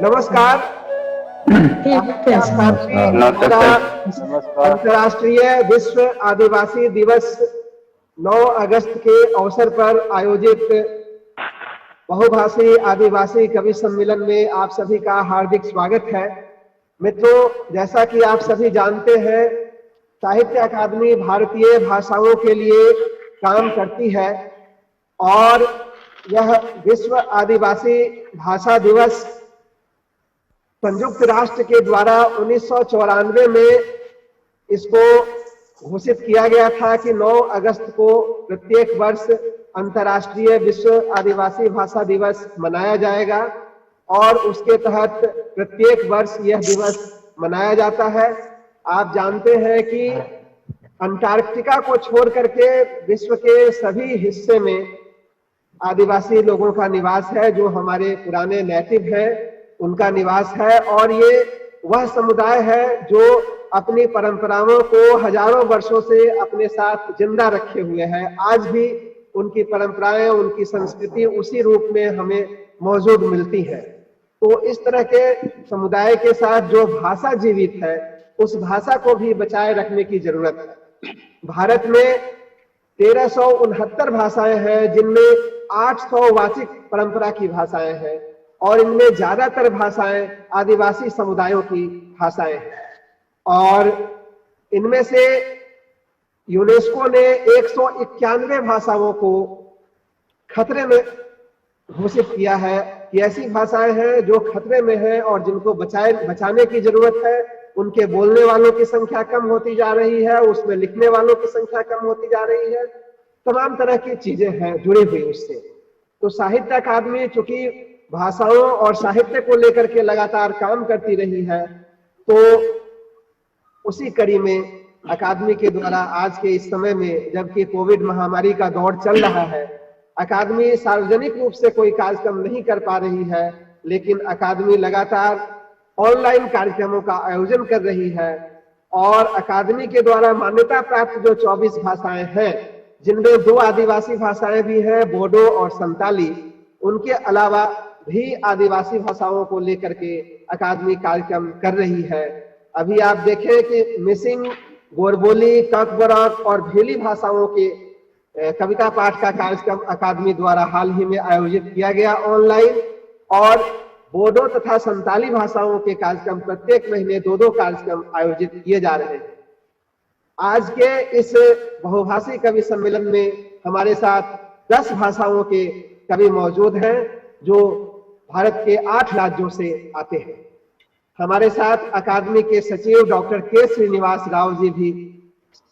नमस्कार। नमस्कार। अंतर्राष्ट्रीय विश्व आदिवासी दिवस 9 अगस्त के अवसर पर आयोजित बहुभाषी आदिवासी कवि सम्मेलन में आप सभी का हार्दिक स्वागत है। मित्रों, जैसा कि आप सभी जानते हैं, साहित्य अकादमी भारतीय भाषाओं के लिए काम करती है और यह विश्व आदिवासी भाषा दिवस संयुक्त राष्ट्र के द्वारा 1994 में इसको घोषित किया गया था कि 9 अगस्त को प्रत्येक वर्ष अंतर्राष्ट्रीय विश्व आदिवासी भाषा दिवस मनाया जाएगा और उसके तहत प्रत्येक वर्ष यह दिवस मनाया जाता है। आप जानते हैं कि अंटार्कटिका को छोड़ करके विश्व के सभी हिस्से में आदिवासी लोगों का निवास है, जो हमारे पुराने नेटिव हैं उनका निवास है, और ये वह समुदाय है जो अपनी परंपराओं को हजारों वर्षों से अपने साथ जिंदा रखे हुए हैं। आज भी उनकी परंपराएं, उनकी संस्कृति उसी रूप में हमें मौजूद मिलती है। तो इस तरह के समुदाय के साथ जो भाषा जीवित है, उस भाषा को भी बचाए रखने की जरूरत है। भारत में 1369 भाषाएं हैं, जिनमें 800 वाचिक परंपरा की भाषाएं हैं और इनमें ज्यादातर भाषाएं आदिवासी समुदायों की भाषाएं हैं। और इनमें से यूनेस्को ने 191 भाषाओं को खतरे में घोषित किया है कि ऐसी भाषाएं हैं जो खतरे में हैं और जिनको बचाने की जरूरत है। उनके बोलने वालों की संख्या कम होती जा रही है, उसमें लिखने वालों की संख्या कम होती जा रही है, तमाम तरह की चीजें हैं जुड़ी हुई उससे। तो साहित्य अकादमी चूंकि भाषाओं और साहित्य को लेकर के लगातार काम करती रही है, तो उसी कड़ी में अकादमी के द्वारा आज के इस समय में, जबकि कोविड महामारी का दौर चल रहा है, अकादमी सार्वजनिक रूप से कोई कार्यक्रम नहीं कर पा रही है, लेकिन अकादमी लगातार ऑनलाइन कार्यक्रमों का आयोजन कर रही है। और अकादमी के द्वारा मान्यता प्राप्त जो 24 भाषाएं हैं, जिनमें 2 आदिवासी भाषाएं भी हैं, बोडो और संताली, उनके अलावा भी आदिवासी भाषाओं को लेकर के अकादमी कार्यक्रम कर रही है। अभी आप देखें कि मिसिंग, गोरबोली, ककबरक और भेली भाषाओं के कविता पाठ का कार्यक्रम अकादमी द्वारा हाल ही में आयोजित किया गया ऑनलाइन, और बोडो तथा संताली भाषाओं के कार्यक्रम प्रत्येक महीने 2-2 कार्यक्रम आयोजित किए जा रहे हैं। आज के इस बहुभाषी कवि सम्मेलन में हमारे साथ 10 भाषाओं के कवि मौजूद हैं, जो भारत के 8 राज्यों से आते हैं। हमारे साथ अकादमी के सचिव डॉक्टर के श्रीनिवास राव जी भी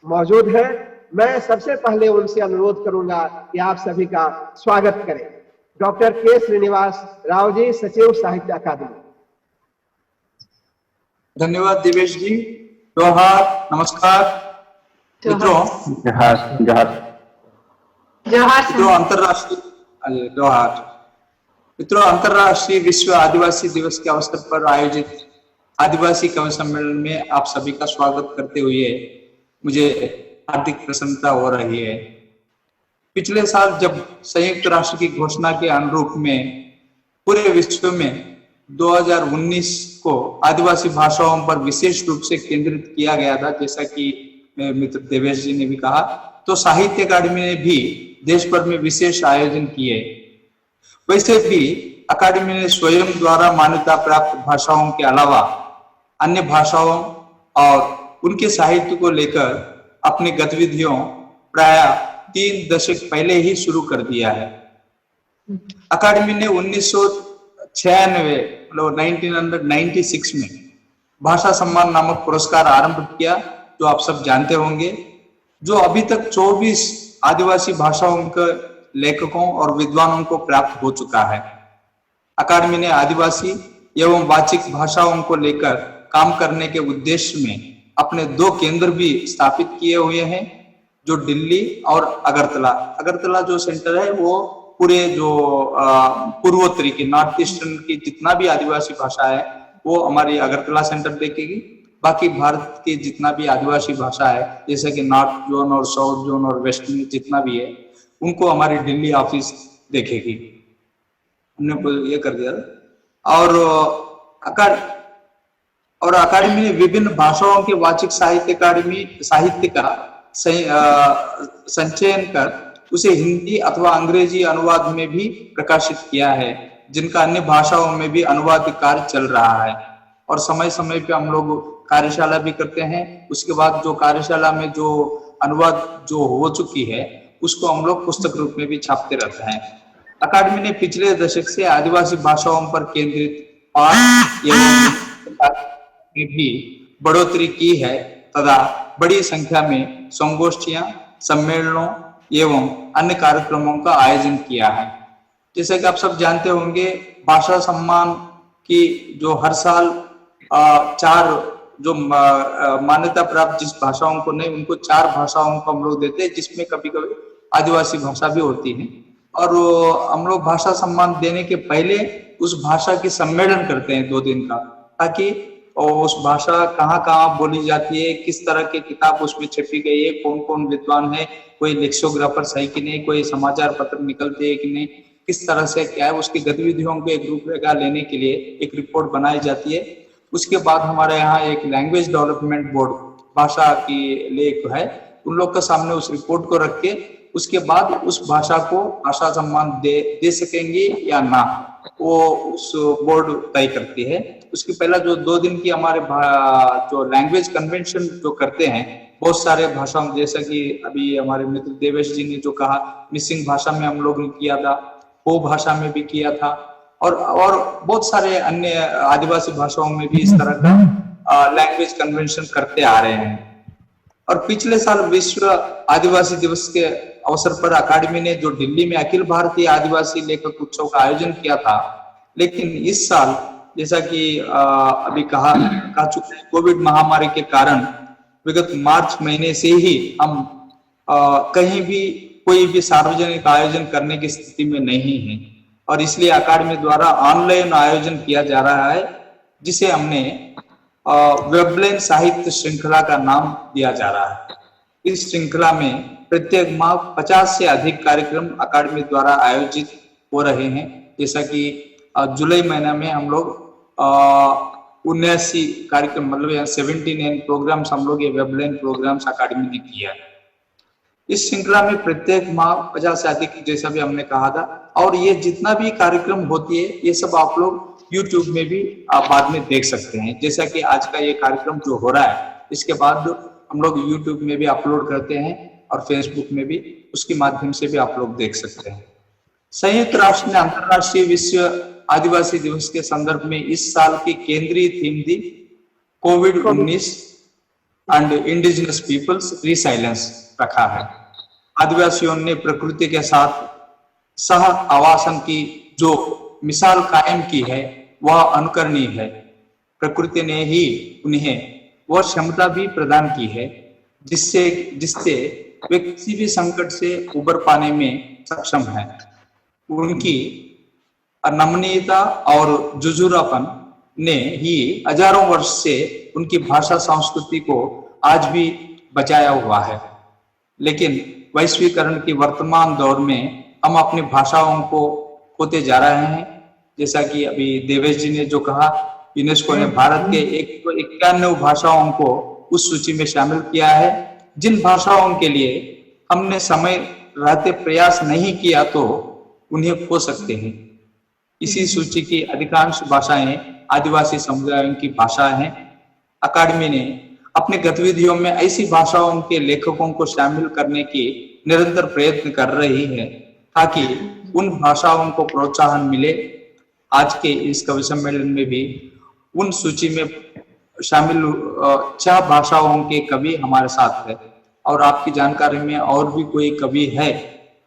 मौजूद हैं। मैं सबसे पहले उनसे अनुरोध करूंगा कि आप सभी का स्वागत करें। डॉक्टर के श्रीनिवास राव जी, सचिव साहित्य अकादमी। धन्यवाद दिवेश जी। जोहार, नमस्कार मित्रों। मित्रों, अंतर्राष्ट्रीय विश्व आदिवासी दिवस के अवसर पर आयोजित आदिवासी कवि सम्मेलन में आप सभी का स्वागत करते हुए मुझे हार्दिक प्रसन्नता हो रही है। पिछले साल जब संयुक्त राष्ट्र की घोषणा के अनुरूप में पूरे विश्व में 2019 को आदिवासी भाषाओं पर विशेष रूप से केंद्रित किया गया था, जैसा कि मित्र देवेश जी ने भी कहा, तो साहित्य अकादमी ने भी देश भर में विशेष आयोजन किए। वैसे भी अकादमी ने स्वयं द्वारा मान्यता प्राप्त भाषाओं के अलावा अन्य भाषाओं और उनके साहित्य को लेकर अपनी गतिविधियों प्राय 3 दशक पहले ही शुरू कर दिया है। अकादमी ने 1996 मतलब 1996 में भाषा सम्मान नामक पुरस्कार आरंभ किया, जो आप सब जानते होंगे, जो अभी तक 24 आदिवासी भाषाओं के लेखकों और विद्वानों को प्राप्त हो चुका है। अकादमी ने आदिवासी एवं वाचिक भाषाओं को लेकर काम करने के उद्देश्य में अपने 2 केंद्र भी स्थापित किए हुए हैं, जो दिल्ली और अगरतला जो सेंटर है, वो पूरे जो पूर्वोत्तरी की, नॉर्थ ईस्टर्न की जितना भी आदिवासी भाषा है वो हमारी अगरतला सेंटर देखेगी। बाकी भारत के जितना भी आदिवासी भाषा है, जैसे कि नॉर्थ जोन और साउथ जोन और वेस्ट में जितना भी है, उनको हमारी दिल्ली ऑफिस देखेगी। हमने ये कर दिया। और और अकादमी ने विभिन्न भाषाओं के वाचिक साहित्य का संचयन कर उसे हिंदी अथवा अंग्रेजी अनुवाद में भी प्रकाशित किया है, जिनका अन्य भाषाओं में भी अनुवाद कार्य चल रहा है। और समय समय पे हम लोग कार्यशाला भी करते हैं। उसके बाद जो कार्यशाला में जो अनुवाद जो हो चुकी है उसको हम लोग पुस्तक रूप में भी छापते रहते हैं। अकादमी ने पिछले दशक से आदिवासी भाषाओं पर केंद्रित पाठ एवं में भी बढ़ोतरी की है तथा बड़ी संख्या में संगोष्ठियां, सम्मेलनों एवं अन्य कार्यक्रमों का आयोजन किया है। जैसे कि आप सब जानते होंगे, भाषा सम्मान की जो हर साल 4 जो मान्यता प्राप्त जिस भाषाओं को नहीं, उनको 4 भाषाओं को हम लोग देते हैं, जिसमें कभी कभी आदिवासी भाषा भी होती है। और हम लोग भाषा सम्मान देने के पहले उस भाषा की सम्मेलन करते हैं 2 दिन का, ताकि उस भाषा कहाँ कहाँ बोली जाती है, किस तरह की किताब उसमें छपी गई है, कौन कौन विद्वान है, कोई लेक्सोग्राफर सही कि नहीं, कोई समाचार पत्र निकलते हैं कि नहीं, किस तरह से क्या है, उसकी गतिविधियों को एक रूपरेखा लेने के लिए एक रिपोर्ट बनाई जाती है। उसके बाद हमारे यहाँ एक लैंग्वेज डेवलपमेंट बोर्ड भाषा की लेख है, उन लोग के सामने उस रिपोर्ट को रख के उसके बाद उस भाषा को भाषा सम्मान दे सकेंगे या ना, वो उस बोर्ड तय करती है। उसके पहला जो 2 दिन की हमारे जो लैंग्वेज कन्वेंशन जो करते हैं बहुत सारे भाषाओं, जैसा कि अभी हमारे मित्र देवेश जी ने जो कहा, मिसिंग भाषा में हम लोग ने किया था, हो भाषा में भी किया था, और बहुत सारे अन्य आदिवासी भाषाओं में भी इस तरह का लैंग्वेज कन्वेंशन करते आ रहे हैं। और पिछले साल विश्व आदिवासी दिवस के अवसर पर अकादमी ने जो दिल्ली में अखिल भारतीय आदिवासी लेखक उत्सव का आयोजन किया था, लेकिन इस साल जैसा कि अभी कहा चुके हैं, कोविड महामारी के कारण विगत मार्च महीने से ही हम कहीं भी कोई भी सार्वजनिक आयोजन करने की स्थिति में नहीं है, और इसलिए अकादमी द्वारा ऑनलाइन आयोजन किया जा रहा है, जिसे हमने वेबलाइन साहित्य श्रृंखला का नाम दिया जा रहा है। इस श्रृंखला में प्रत्येक माह 50 से अधिक कार्यक्रम अकादमी द्वारा आयोजित हो रहे हैं। जैसा कि जुलाई महीना में हम लोग 79 कार्यक्रम, मतलब 79 प्रोग्राम्स हम लोग ये वेबलाइन प्रोग्राम्स अकादमी ने किया है। इस श्रृंखला में प्रत्येक माह 50 से अधिक, जैसा भी हमने कहा था, और ये जितना भी कार्यक्रम होती है ये सब आप लोग YouTube में भी आप बाद में देख सकते हैं। जैसा कि आज का ये कार्यक्रम जो हो रहा है, इसके बाद हम लोग YouTube में भी अपलोड करते हैं और Facebook में भी उसके माध्यम से भी आप लोग देख सकते हैं। संयुक्त राष्ट्र ने अंतर्राष्ट्रीय विश्व आदिवासी दिवस के संदर्भ में इस साल की केंद्रीय थीम दी कोविड-19 एंड इंडिजिनस पीपल्स रिसाइलेंस रखा है। आदिवासियों ने प्रकृति के साथ सह आवासन की जो मिसाल कायम की है वह अनुकरणीय है। प्रकृति ने ही उन्हें वह क्षमता भी प्रदान की है जिससे वे किसी भी संकट से उबर पाने में सक्षम है। उनकी नमनीयता और जुझुरापन ने ही हजारों वर्ष से उनकी भाषा संस्कृति को आज भी बचाया हुआ है। लेकिन वैश्वीकरण के वर्तमान दौर में हम अपनी भाषाओं को खोते जा रहे हैं। जैसा कि अभी देवेश जी ने जो कहा, यूनेस्को ने भारत के 91 भाषाओं को उस सूची में शामिल किया है। जिन भाषाओं के लिए हमने समय रहते प्रयास नहीं किया तो उन्हें खो सकते हैं। इसी सूची की अधिकांश भाषाएं आदिवासी समुदायों की भाषा हैं। अकादमी ने अपनी गतिविधियों में ऐसी भाषाओं के लेखकों को शामिल करने की निरंतर प्रयत्न कर रही है ताकि उन भाषाओं को प्रोत्साहन मिले। आज के इस कवि सम्मेलन में भी उन सूची में शामिल 6 भाषाओं के कवि हमारे साथ है, और आपकी जानकारी में और भी कोई कवि है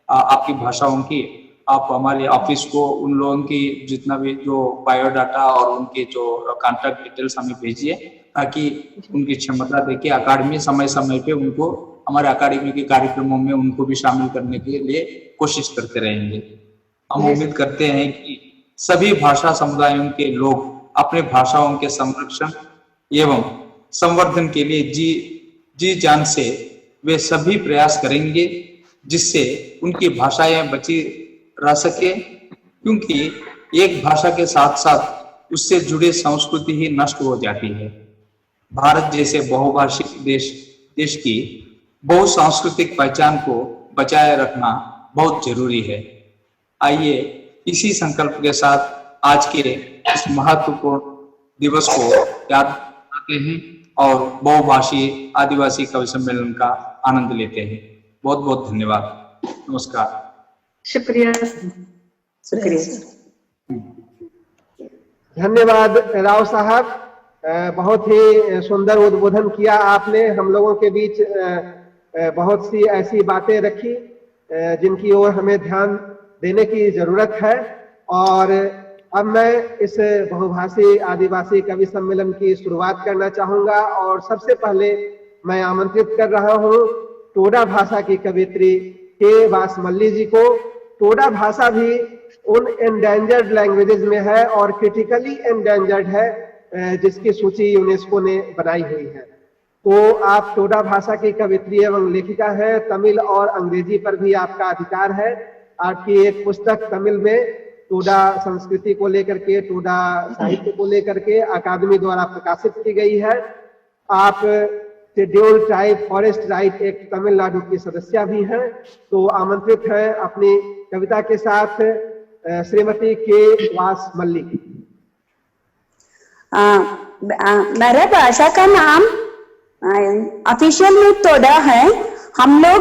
आपकी भाषाओं की, आप हमारे ऑफिस को उन लोगों की जितना भी जो बायोडाटा और उनके जो कॉन्टैक्ट डिटेल्स हमें भेजिए, ताकि उनकी क्षमता देके अकादमी समय समय पे उनको हमारे अकादमी के कार्यक्रमों में उनको भी शामिल करने के लिए कोशिश करते रहेंगे। हम उम्मीद करते हैं कि सभी भाषा समुदायों के लोग अपने भाषाओं के संरक्षण एवं संवर्धन के लिए जी जान से वे सभी प्रयास करेंगे, जिससे उनकी भाषाएं बची रह सके, क्योंकि एक भाषा के साथ साथ उससे जुड़े संस्कृति ही नष्ट हो जाती है। भारत जैसे बहुभाषिक देश की बहुसांस्कृतिक पहचान को बचाए रखना बहुत जरूरी है। आइए इसी संकल्प के साथ आज के इस महत्वपूर्ण दिवस को याद करते हैं और बहुभाषीय आदिवासी कवि सम्मेलन का आनंद लेते हैं। बहुत बहुत धन्यवाद। नमस्कार। शुक्रिया। धन्यवाद राव साहब, बहुत ही सुंदर उद्बोधन किया आपने। हम लोगों के बीच बहुत सी ऐसी बातें रखी जिनकी ओर हमें ध्यान देने की जरूरत है। और अब मैं इस बहुभाषी आदिवासी कवि सम्मेलन की शुरुआत करना चाहूंगा और सबसे पहले मैं आमंत्रित कर रहा हूं टोडा भाषा की कवियत्री के वासमल्ली जी को। टोडा भाषा भी उन एंडेंजर्ड लैंग्वेजेस में है और क्रिटिकली एंडेंजर्ड है जिसकी सूची यूनेस्को ने बनाई हुई है। तो आप टोडा भाषा की कवित्री एवं लेखिका है। तमिल और अंग्रेजी पर भी आपका अधिकार है। आपकी एक पुस्तक तमिल में टोडा संस्कृति को लेकर के, टोडा साहित्य को लेकर के अकादमी द्वारा प्रकाशित की गई है। आप scheduled tribe forest right act Tamil Nadu की सदस्य भी हैं। तो आमंत्रित हैं अपनी कविता के साथ श्रीमती के वासमल्ली। मेरे भाषा का नाम ऑफिशियल में टोडा है। हम लोग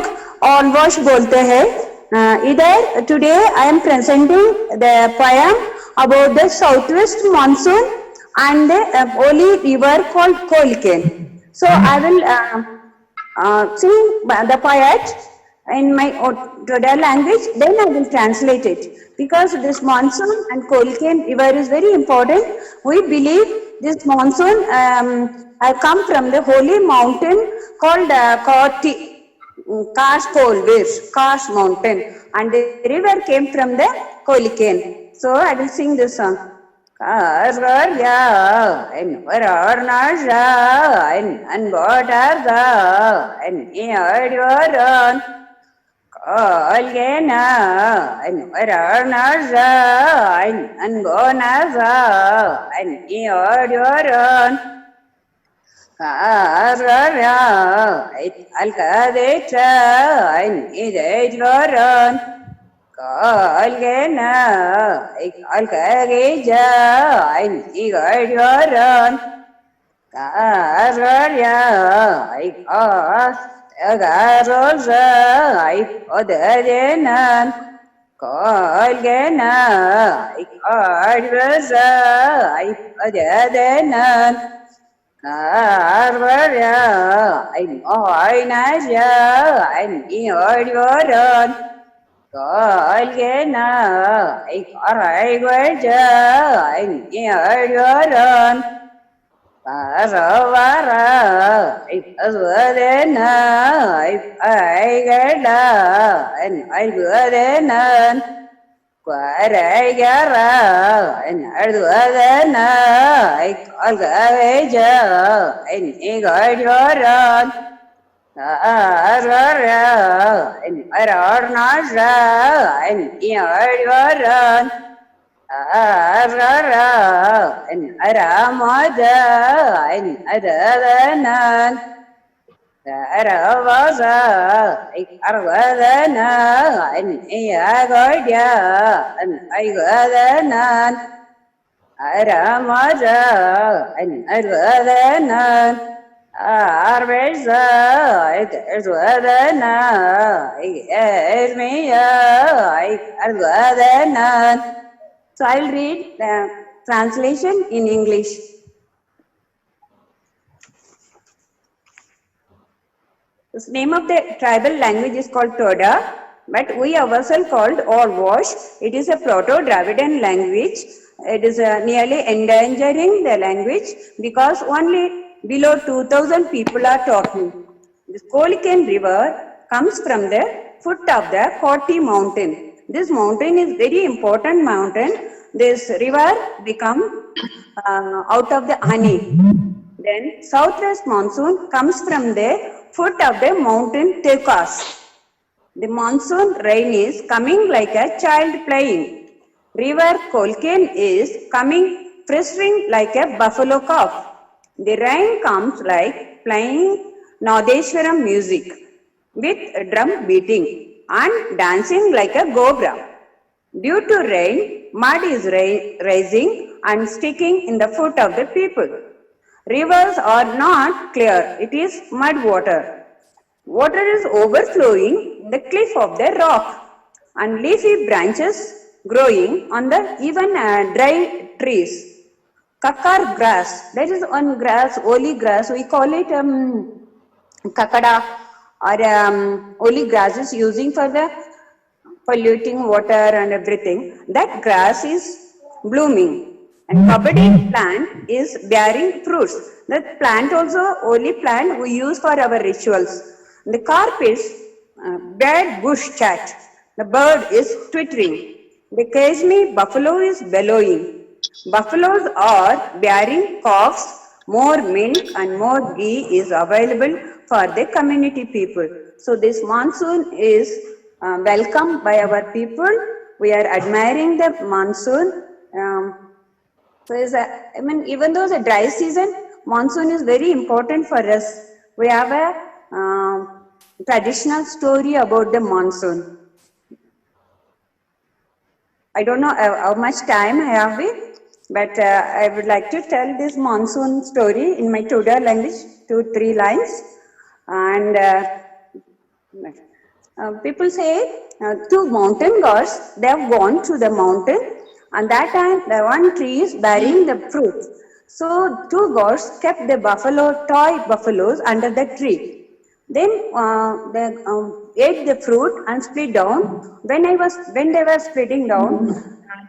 ऑल वॉश बोलते हैं। इधर today I am presenting the poem about the south west monsoon and the holy river called कोलकेन। So I will sing the poet in my Toda language, then I will translate it. Because this monsoon and Kolken river is very important. We believe this monsoon have come from the holy mountain called Kars mountain, and the river came from the Kolken. So I will sing this song. Karvarya and Varanaja and Bodarga and Earduran Kalgena and Varanaja and Bonaza and Earduran Karvarya Alkadeta and Earduran Kalgena Alkageja and Igoryoran Karvarya Agarosa Odadenan Kalgena Igoryosa Odadenan Karvarya Oinaja and Igoryoran Kalgena Ikarayguaja and Earduran Karavara Ikazwadena Ikagada and Iguadenan Kwarayara and Ardwadena Ikalgaveja and Igoryoran Karvarya and Varanaja and Earduran Karvarya and Aramada and Adadanan Karavaza Ikarvadana and Eagorya and Igadanan Aramada and Adadanan Arveza Ikarvadana Irmiya Ikarvadanan. So I'll read the translation in English. The name of the tribal language is called Toda, but we ourselves called Orwash. It is a Proto-Dravidian language. It is nearly endangering the language because only below 2,000 people are talking. The Kolken river comes from the foot of the Koti mountain. This mountain is very important mountain. This river become out of the honey. Then southwest monsoon comes from the foot of the mountain Tekas. The monsoon rain is coming like a child playing. River Kolken is coming friskling like a buffalo calf. The rain comes like playing Nadeshwaram music with drum beating and dancing like a cobra. Due to rain, mud is rising and sticking in the foot of the people. Rivers are not clear, it is mud water. Water is overflowing the cliff of the rock and leafy branches growing on the even dry trees. Kakar grass, that is on grass, oli grass, we call it kakada or oli grass is using for the polluting water and everything. That grass is blooming and kabadi plant is bearing fruits. That plant also, only plant we use for our rituals. The carp is bird bush cat. The bird is twittering. The Kashmir buffalo is bellowing. Buffaloes are bearing calves. More milk and more ghee is available for the community people. So this monsoon is welcomed by our people. We are admiring the monsoon. So I mean, even though it's a dry season, monsoon is very important for us. We have a traditional story about the monsoon. I don't know how much time I have it, but I would like to tell this monsoon story in my Toda language, 2-3 lines. And people say two mountain gods, they have gone to the mountain, and that time the one tree is bearing the fruit. So two gods kept the toy buffaloes under the tree. Then they ate the fruit and split down. When they were splitting down,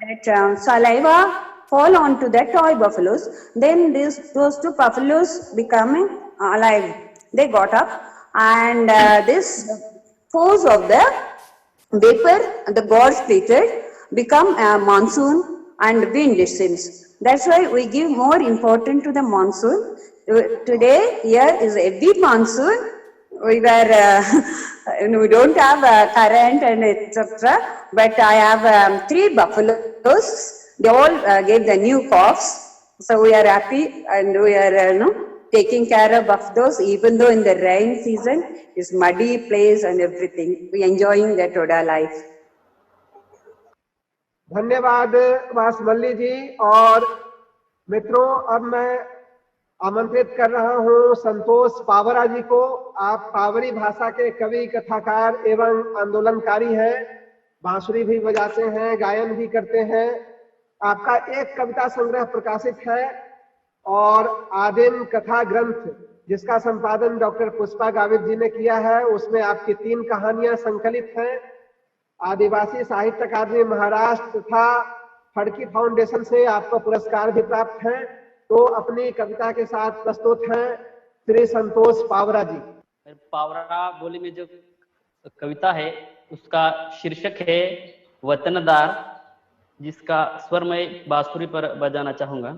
that saliva fall onto the toy buffaloes. Then those two buffaloes becoming alive. They got up, and this force of the vapor, the god splitted, become a monsoon and wind descends. That's why we give more importance to the monsoon. Today here is a heavy monsoon. We don't have current and etc. But I have 3 buffaloes. They all gave the new calves. So we are happy and we are taking care of those, even though in the rain season is muddy place and everything. We enjoying the Toda life. धन्यवाद वासमल्ली जी। और मित्रों, अब मैं आमंत्रित कर रहा हूं संतोष पावरा जी को। आप पावरी भाषा के कवि, कथाकार एवं आंदोलनकारी हैं, बांसुरी भी बजाते हैं, गायन भी करते हैं। आपका एक कविता संग्रह प्रकाशित है और आदिम कथा ग्रंथ, जिसका संपादन डॉक्टर पुष्पा गावित जी ने किया है, उसमें आपकी 3 कहानियां संकलित हैं। आदिवासी साहित्य अकादमी महाराष्ट्र तथा फड़की फाउंडेशन से आपको पुरस्कार भी प्राप्त है। तो अपनी कविता के साथ प्रस्तुत हैं श्री संतोष पावरा जी। पावरा बोली में जो कविता है उसका शीर्षक है वतनदार, जिसका स्वर मैं बांसुरी पर बजाना चाहूंगा।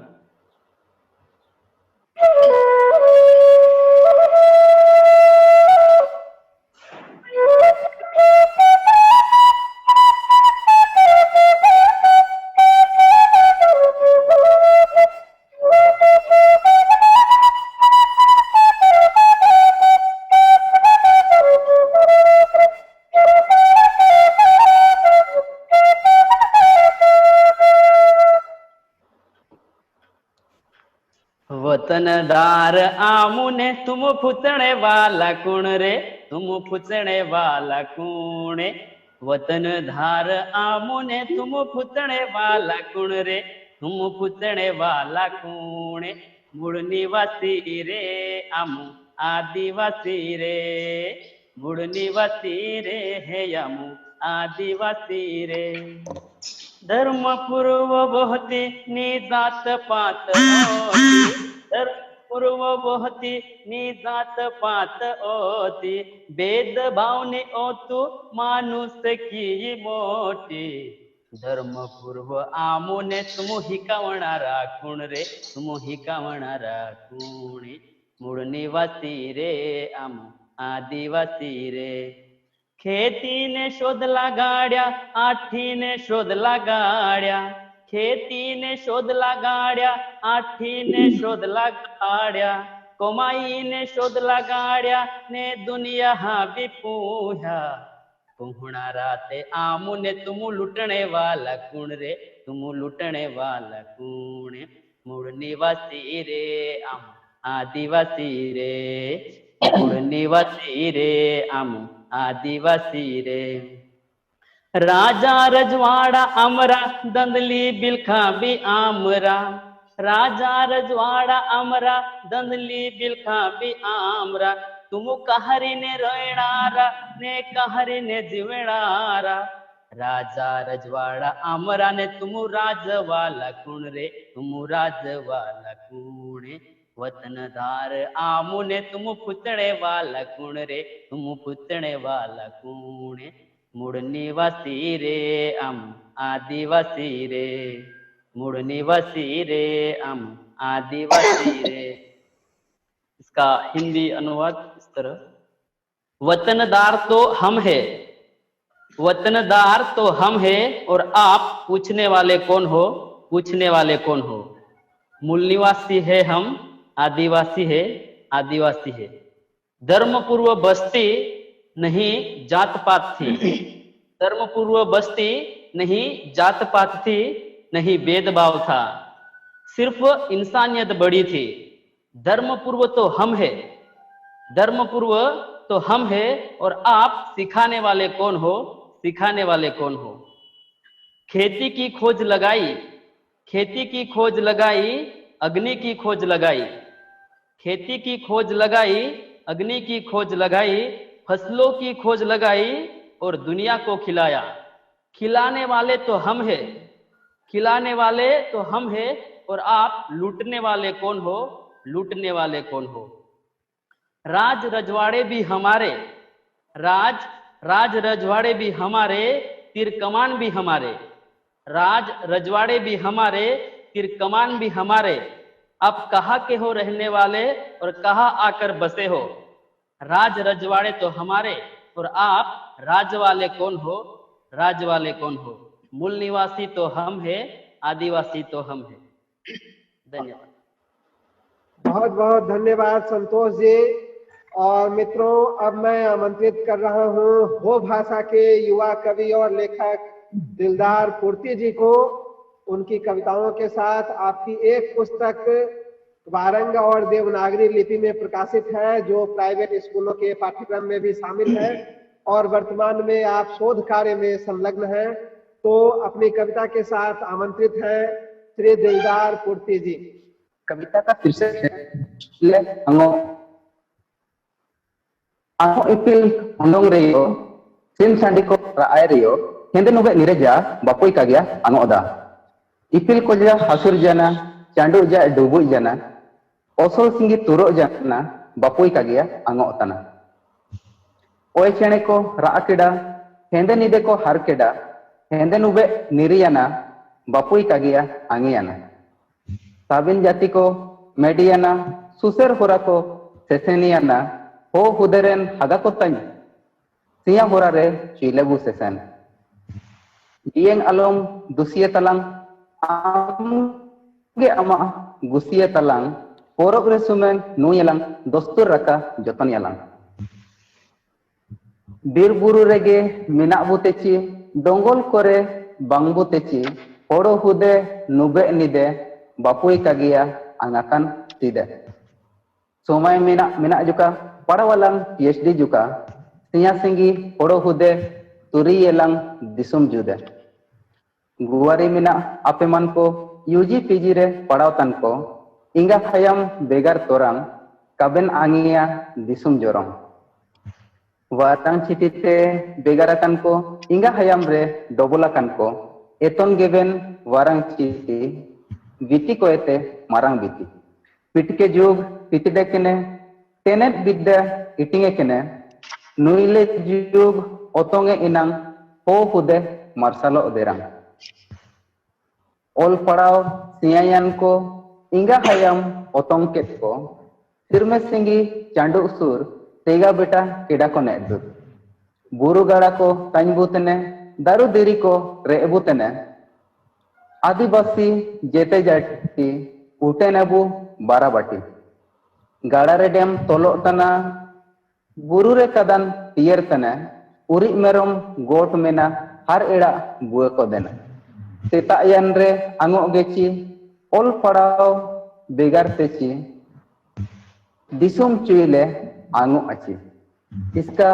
वतनदार आमुने तुम फुचणे वाला कौन रे, तुम फुचणे वाला कौन। वतनदार आमुने तुम फुचणे वाला कौन रे, तुम फुचणे वाला कौन। मूळ निवासी रे आमु आदिवासी रे, मूळ निवासी रे हे आमु आदिवासी रे। धर्म पूर्व बहुती नी जात पात होती, धर्म पूर्व बहुती नी जात पात होती। भेद भावने ओतू मानुस की मोठी, धर्म पूर्व आमुने तुम हिकावणारा कोण रे, तुम हिकावणारा कोण। मूळ निवासी रे आमु आदिवासी रे। खेती ने शोधला गाड्या, आठीने शोधला गाड्या, खेती ने शोध लगाड्या, आठी ने शोध लगाड्या, कमाई ने शोध लगाड्या ने दुनिया भी पूछा। पुहना राते आमू ने तुम लुटने वाला कौन रे, तुम लुटने वाला कौन, मूल निवासी रे आम आदिवासी रे, मूल निवासी रे आम आदिवासी रे। राजा रजवाड़ा अमरा दंदली बिलखा भी आमरा, राजा रजवाड़ा अमरा दंदली बिलखा भी आमरा, तुम कहरी ने रोयणारा ने कहरी ने जीवणारा। राजा रजवाड़ा अमरा ने तुम राजवाला कुण रे, तुम राजवाला कुण, वतनदार आमू ने तुम पुतणे वाला कुण रे, तुम पुतणे वाला कुण, मूल निवासी रे हम आदिवासी रे, मूल निवासी रे हम आदिवासी रे। इसका हिंदी अनुवाद इस तरह, वतनदार तो हम है, वतनदार तो हम है और आप पूछने वाले कौन हो, पूछने वाले कौन हो। मूल निवासी है हम, आदिवासी है, आदिवासी है। धर्मपूर्व बस्ती नहीं जात पात थी, धर्मपूर्व बस्ती नहीं जात पात थी, नहीं भेदभाव था, सिर्फ इंसानियत बड़ी थी। धर्मपूर्व तो हम है, धर्मपूर्व तो हम है और आप सिखाने वाले कौन हो, सिखाने वाले कौन हो। खेती की खोज लगाई, खेती की खोज लगाई, अग्नि की खोज लगाई, खेती की खोज लगाई, अग्नि की खोज लगाई, फसलों की खोज लगाई और दुनिया को खिलाया। खिलाने वाले तो हम है, खिलाने वाले तो हम है और आप लूटने वाले कौन हो, लूटने वाले कौन हो। राज रजवाड़े भी हमारे, राज रजवाड़े भी हमारे, तीर कमान भी हमारे, राज रजवाड़े भी हमारे, तीर कमान भी हमारे। आप कहाँ के हो रहने वाले और कहाँ आकर बसे हो। राज रजवाड़े तो हमारे और आप राज वाले कौन हो, राज वाले कौन हो। मूल निवासी तो हम है, आदिवासी तो हम है। धन्यवाद। बहुत बहुत धन्यवाद संतोष जी। और मित्रों, अब मैं आमंत्रित कर रहा हूं हो भाषा के युवा कवि और लेखक दिलदार पूर्ति जी को। उनकी कविताओं के साथ आपकी एक पुस्तक वारंग और देवनागरी लिपि में प्रकाशित है, जो प्राइवेट स्कूलों के पाठ्यक्रम में भी शामिल है और वर्तमान में आप शोध कार्य में संलग्न हैं। तो अपनी कविता के साथ आमंत्रित हैं श्री दिलदार पूर्ति जी। कविता का शीर्षक है अंगो अंगो इपिल उंडोंग रेयो सिन सांडी को राय रेयो हेंदे नुबे निरेजा बापोई कागिया अंगोदा इपिल को जा हासुर जाना चांडू जा डुबु जाना ओसल सिंगी तुरो जाना बापोई कागिया अंगोताना ओय चेणे को रा केडा हेंदे निदे को हार केडा हेंदे नुबे निरियाना बापोई कागिया आंगियाना साबिन जाति को मेडियाना सुसेर होरा को सेसेनियाना हो हुदेरेन हागा को तंग सिया होरा रे चिलेबु सेसन जियेंग आलम दुसिये तलांग आम गे अमा गुसिये तलांग पोरब रे सुमेन नुयलांग दोस्तुर रका जतन यालांग बीर बुरु रेगे मिना बुतेची डोंगल करे बांग बुतेची होड़ो हुदे नुबे निदे बापुई कागिया अंगाkan tidak somai mina juga para walang PhD juga sinya singgi podo hude turi yelang disum juda guari mina apeman ko UG PG re padawtan ko inga hayam begar torang kaben angia disum jorong watang citite begarakan ko inga hayam re dobolakan ko eton geben warang citi बीती को एते मारांग बीती पिटके जुग पितिडे केने तेनेट बिद्दा इटिंगे केने नुइले जुग ओतोंगे इनांग हो हुदे Marcelo देरांग ओल पड़ाव सियायान को इंगा हयाम ओतोंग केत को सिरमे सिंगी चांडू सुर तेगा बेटा केडा को नेदु बुरु गाड़ा को तांबुतने दारू देरी को रेबुतने आदिवासी जेते जाति उटे नबू बाराबाटी गाड़ा रे डेम तोलो तना बुरु रे कदन टियर तने उरी मेरम गोट मेना हर एड़ा बुए को देना सेता यान रे अंगो गेची ओल पड़ाव बेगार तेची दिसुम चुईले आंगो अच्छी। इसका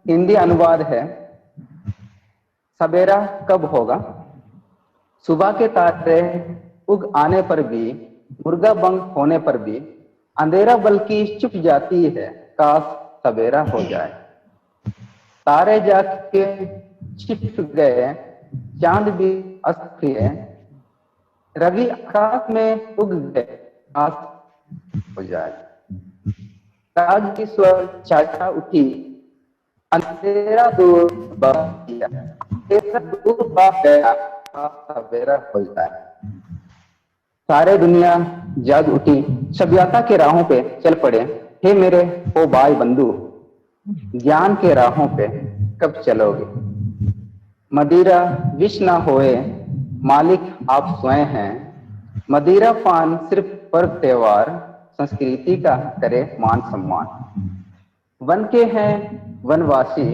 हिंदी अनुवाद है, सवेरा कब होगा, सुबह के तारे उग आने पर भी, मुर्गा बंग होने पर भी अंधेरा बल्कि चुप जाती है, काश सवेरा हो जाए। तारे जाके छिप गए, चांद भी अस्त हुए, रवि आकाश में उग गए, काश हो जाए। राग की स्वर चाचा उठी, अंधेरा दूर बह गया, दूर बह गया, सवेरा हो जाए। सारे दुनिया जाग उठी, सभ्यता के राहों पे चल पड़े। हे मेरे ओ भाई बंधु, ज्ञान के राहों पे कब चलोगे? मदिरा विष न होए, मालिक आप स्वयं हैं। मदिरा पान सिर्फ पर्व त्योहार, संस्कृति का करे मान सम्मान। वन के हैं वनवासी,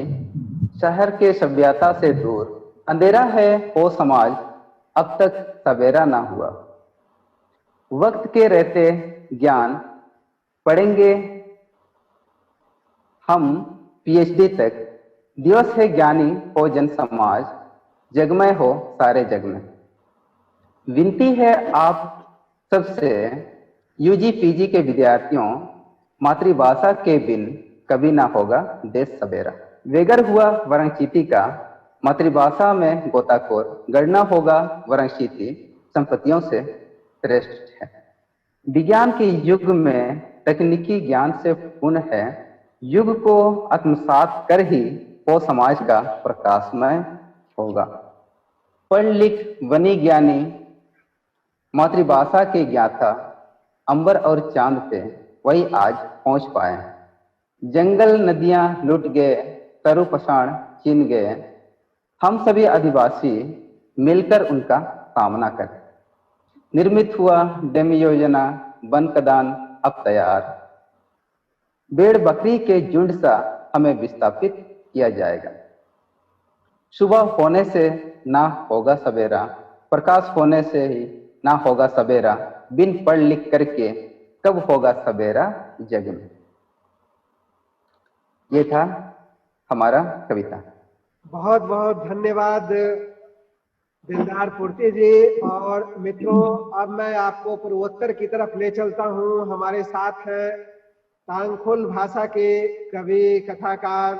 शहर के सभ्यता से दूर। अंधेरा है ओ समाज, अब तक सवेरा ना हुआ। वक्त के रहते ज्ञान पढ़ेंगे हम पीएचडी तक। दिवस है ज्ञानी हो जन समाज, जगमय हो सारे जग में। विनती है आप सबसे यूजी पीजी के विद्यार्थियों, मातृभाषा के बिन कभी ना होगा देश सवेरा। वेगर हुआ वरंगचीती का, मातृभाषा में गोताखोर गढ़ना होगा वरंगचीती, संपत्तियों से श्रेष्ठ है। विज्ञान के युग में तकनीकी ज्ञान से पूर्ण है, युग को आत्मसात कर ही वो समाज का प्रकाशमय होगा। पढ़ लिख वनी ज्ञानी, मातृभाषा के ज्ञाता, अंबर और चांद पे वही आज पहुंच पाए। जंगल नदियां लुट गए, तरु पषाण छीन गए, हम सभी आदिवासी मिलकर उनका सामना करें। निर्मित हुआ डेम योजना, वन कदान अब तैयार। भेड़ बकरी के झुंड सा हमें विस्थापित किया जाएगा। सुबह होने से ना होगा सवेरा, प्रकाश होने से ही ना होगा सवेरा, बिन पढ़ लिख करके कब होगा सवेरा जग में। ये था हमारा कविता। बहुत बहुत धन्यवाद दिलदार पूर्ति जी। और मित्रों, अब मैं आपको पूर्वोत्तर की तरफ ले चलता हूं। हमारे साथ हैं तांगखुल भाषा के कवि कथाकार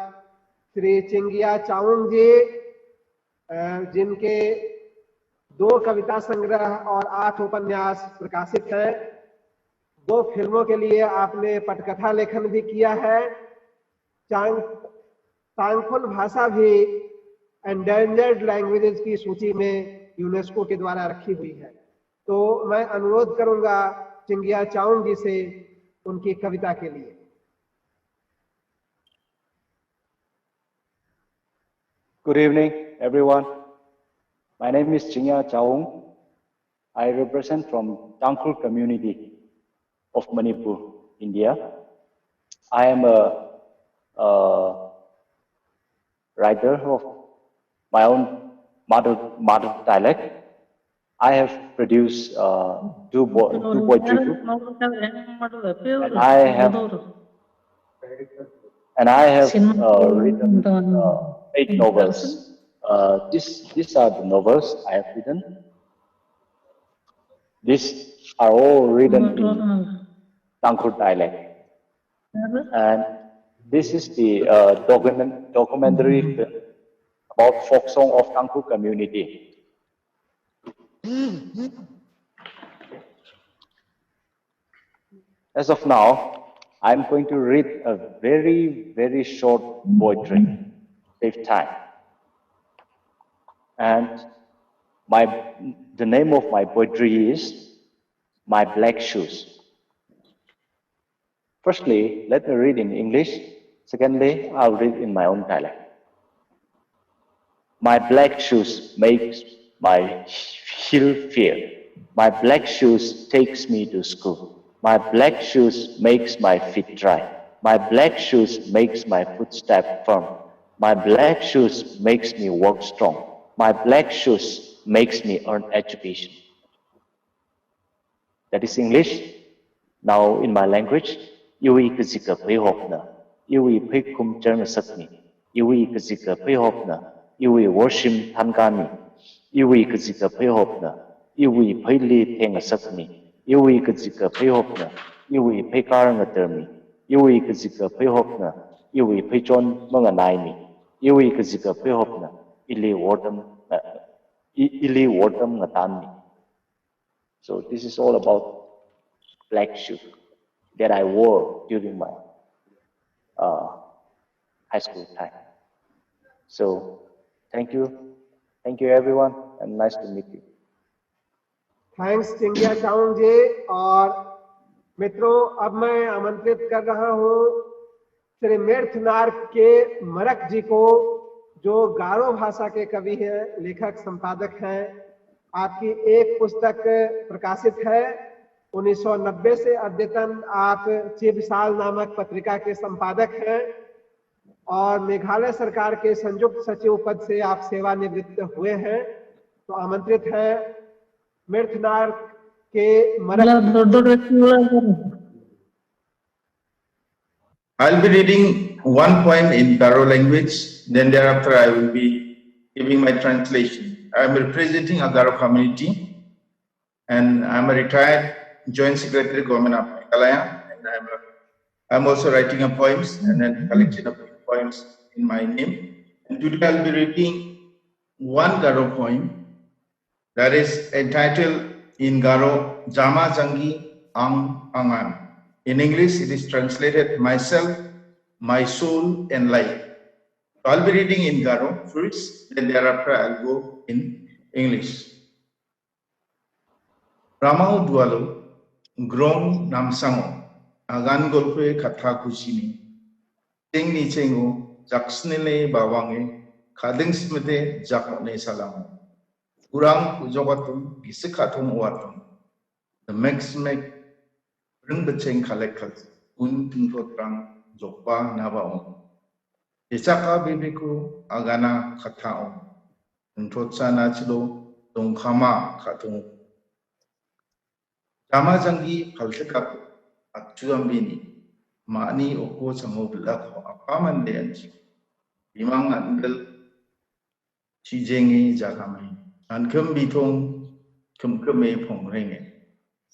श्री चिंगिया चाउंग जी, जिनके 2 कविता संग्रह और 8 उपन्यास प्रकाशित हैं। 2 फिल्मों के लिए आपने पटकथा लेखन भी किया है। तांगखुल भाषा भी एंडेंजर्ड लैंग्वेजेस की सूची में यूनेस्को के द्वारा रखी हुई है। तो मैं अनुरोध करूंगा चिंगिया चाउंग जी से उनकी कविता के लिए। Good evening, everyone. My name is Chingya Chaung. I represent from Tangkhul community of Manipur, India. I am a writer of my own mother dialect. I have produced two poetry books, and I have written 8 novels. These are the novels I have written. These are all written in Tangkhul dialect, and this is the documentary film about folk song of Tangkhul community. As of now, I'm going to read a very short poetry. Save time. And the name of my poetry is My Black Shoes. Firstly, let me read in English. Secondly, I'll read in my own dialect. My black shoes makes my kill fear. My black shoes takes me to school. My black shoes makes my feet dry. My black shoes makes my footstep firm. My black shoes makes me walk strong. My black shoes makes me earn education. That is English. Now in my language, iwi kazika pehopna, iwi pekum jerna sakni, iwi kazika pehopna, iwi worship tangami, iwi kazika pehopna, iwi peli tenga sakni, iwi kazika pehopna, iwi pekar ngatermi, iwi kazika pehopna, iwi pechon manganaimi, iwi kazika pehopna, ili wardam ngatami. So this is all about black shoe that I wore during my high school time. So thank you everyone, and nice to meet you. Thanks Chingiya Chaung ji. और मित्रों, अब मैं आमंत्रित कर रहा हूं श्री मेर्थनार के मरक जी को, जो गारो भाषा के कवि हैं, लेखक संपादक हैं। आपकी एक पुस्तक प्रकाशित है 1990 से अद्यतन। आप चिबसाल नामक पत्रिका के संपादक हैं और मेघालय सरकार के संयुक्त सचिव पद से आप सेवानिवृत्त हुए हैं। तो आमंत्रित हैं मेर्थनार के I'll be reading one poem in Garo language, then thereafter I will be giving my translation. I am representing a Garo community, and I am a retired Joint Secretary Government of Meghalaya, and I'm also writing a poems and then collection of poems in my name. And today I'll be reading one Garo poem that is entitled in Garo, Jama Jangi Ang Angan. In English, it is translated myself, my soul, and life. So I'll be reading in Garo first, then thereafter I'll go in English. Ramau Dualo, Grong Namsango, Agan Golpe Kata Kusini, Ting Ni Chengo, Jaksnele Bawange, Kading Smite, Jakone Salam, Urang Ujogatum, Gisikatum Watum, the Meximek. Ring the chain collectors, Untinfotrang, Jopa Navao. Isaka Bibiku, Agana Katao, Untotsa Nachilo, Donkama Katung. Jamazangi Kaltekaku, Atuambini, Mani Oko Samobilako, Apaman Deanchi, Imang Andel, Chijengi Jakame, and Kumbitong, Kumkume Pongrene,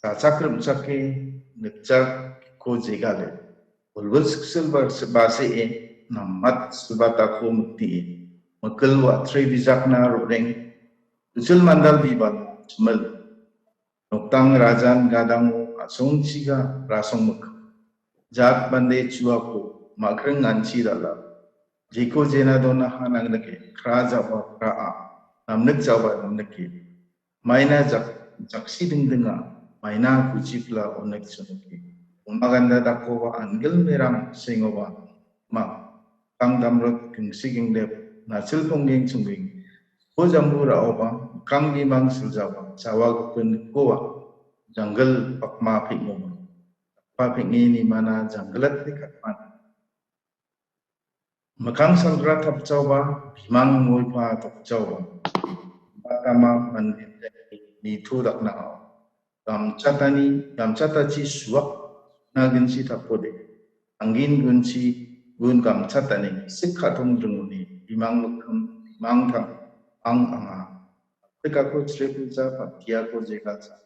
Sasakrum Sake. Ngecak ko jegale, ulbus silver sebase namat sebata ko mukti, makelwa tre bijakna rodeng, usul mandal biban smel, noktang rajan gadang asong chiga rasong muk, jak bande chua ko makreng anchi dala, jiko jena dona hanang nake, kra jawa kra a, namnek jawa namneke, maina jaksi dingdenga. Maina kucipla onek sunki. Umaganda dakowa angel merang singowa. Ma kang damrot kengsiging dep nasil pongging sungging. Ko jambura oba kang limang siljawa. Jawa kun kowa jungle pakma pingoma. Papingi ni mana janggalat ni katman. Makang saldra tapcawa bimang ngoipa tapcawa. Bakama mandit ni tudak na. Gamcataci suak nagensi tapode, angin gunci gun gamcatani sikatong drunguni imang mukum imang tang ang anga. Tekako trepuja patia ko jegaja,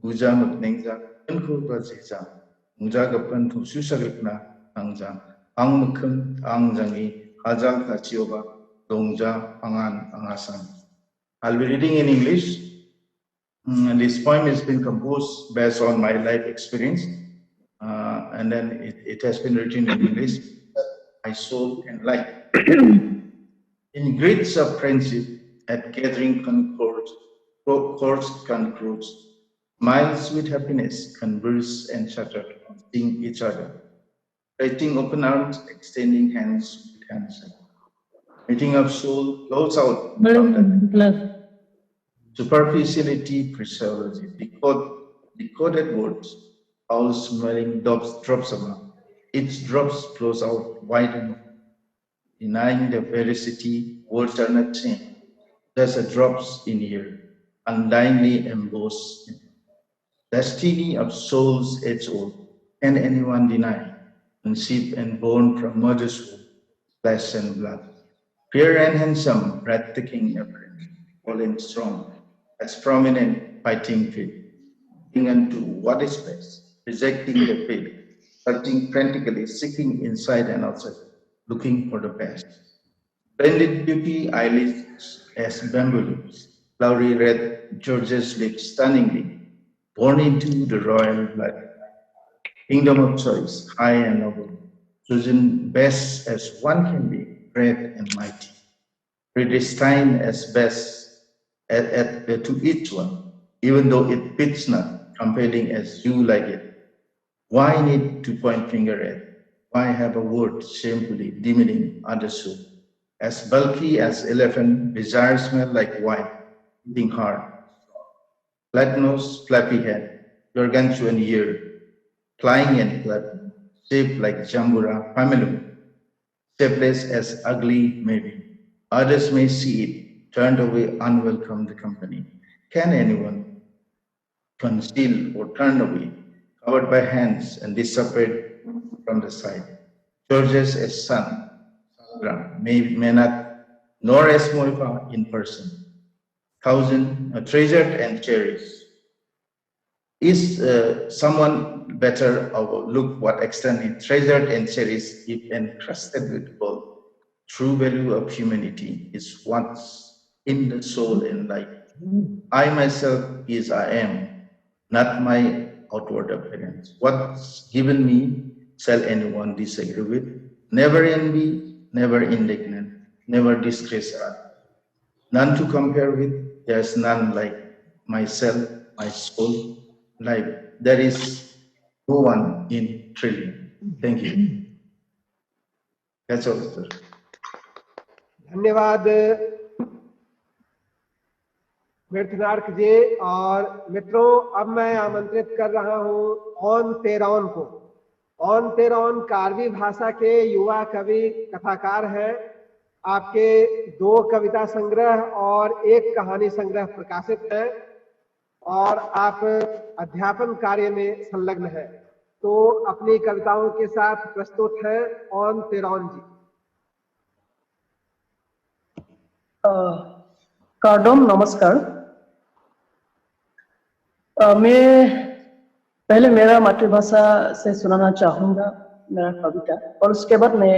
uja muknengja enku bajeja, uja gapan tu susagipna angja, ang mukum ang jangi ajal tacioba dongja angan angasan. I'll be reading in English. And this poem has been composed based on my life experience, and then it has been written in English, my soul and life. In great friendship, at gathering concords, smiles with happiness, converse and chatter, seeing each other, stretching open arms, extending hands with hands, meeting of soul, flows out from the superficiality, phraseology, decoded words, all smelling drops among. Each drops flows out wide enough, denying the veracity, words are not seen. There's a drops in here, undyingly embossed. Destiny of souls age old, can anyone deny? Conceived and born from mother's womb, flesh and blood. Fair and handsome, breathtaking apparent, fallen strong, as prominent fighting fit, clinging unto what is best, rejecting the faith, searching frantically, seeking inside and outside, looking for the best. Splendid beauty, eyelids as bamboo lips, flowery red George's lips stunningly, born into the royal blood. Kingdom of choice, high and noble, chosen best as one can be, great and mighty, predestined as best to each one, even though it fits not, compelling as you like it. Why need to point finger at? Why have a word shamefully demeaning others so? As bulky as elephant, desire smell like wine, eating hard. Flat nose, flappy head, gargantuan ear, flying and flapping, shaped like Jambura, Pamelum, shapeless as ugly maybe. Others may see it, turned away, unwelcome the company. Can anyone conceal or turn away, covered by hands and disappeared from the sight? Georges as son, may not, nor as Moifa in person. Treasured and cherished. Is someone better overlook what externally treasured and cherished if encrusted with gold? True value of humanity is what's in the soul and life. I myself is I am, not my outward appearance. What's given me shall anyone disagree with? Never envy, never indignant, never disgrace others. None to compare with, there's none like myself, my soul, life. There is no one in trillion. Thank you. That's all, sir. धन्यवाद मिर्तनार्क जी। और मित्रों, अब मैं आमंत्रित कर रहा हूं on तेरौन को। ऑन तेरौन कारवी भाषा के युवा कवि कथाकार हैं। आपके 2 कविता संग्रह और 1 कहानी संग्रह प्रकाशित है और आप अध्यापन कार्य में संलग्न हैं। तो अपनी कविताओं के साथ प्रस्तुत हैं ऑन तेरौन जी। कार्डोम नमस्कार। मैं पहले मेरा मातृभाषा से सुनाना चाहूँगा मेरा कविता, और उसके बाद मैं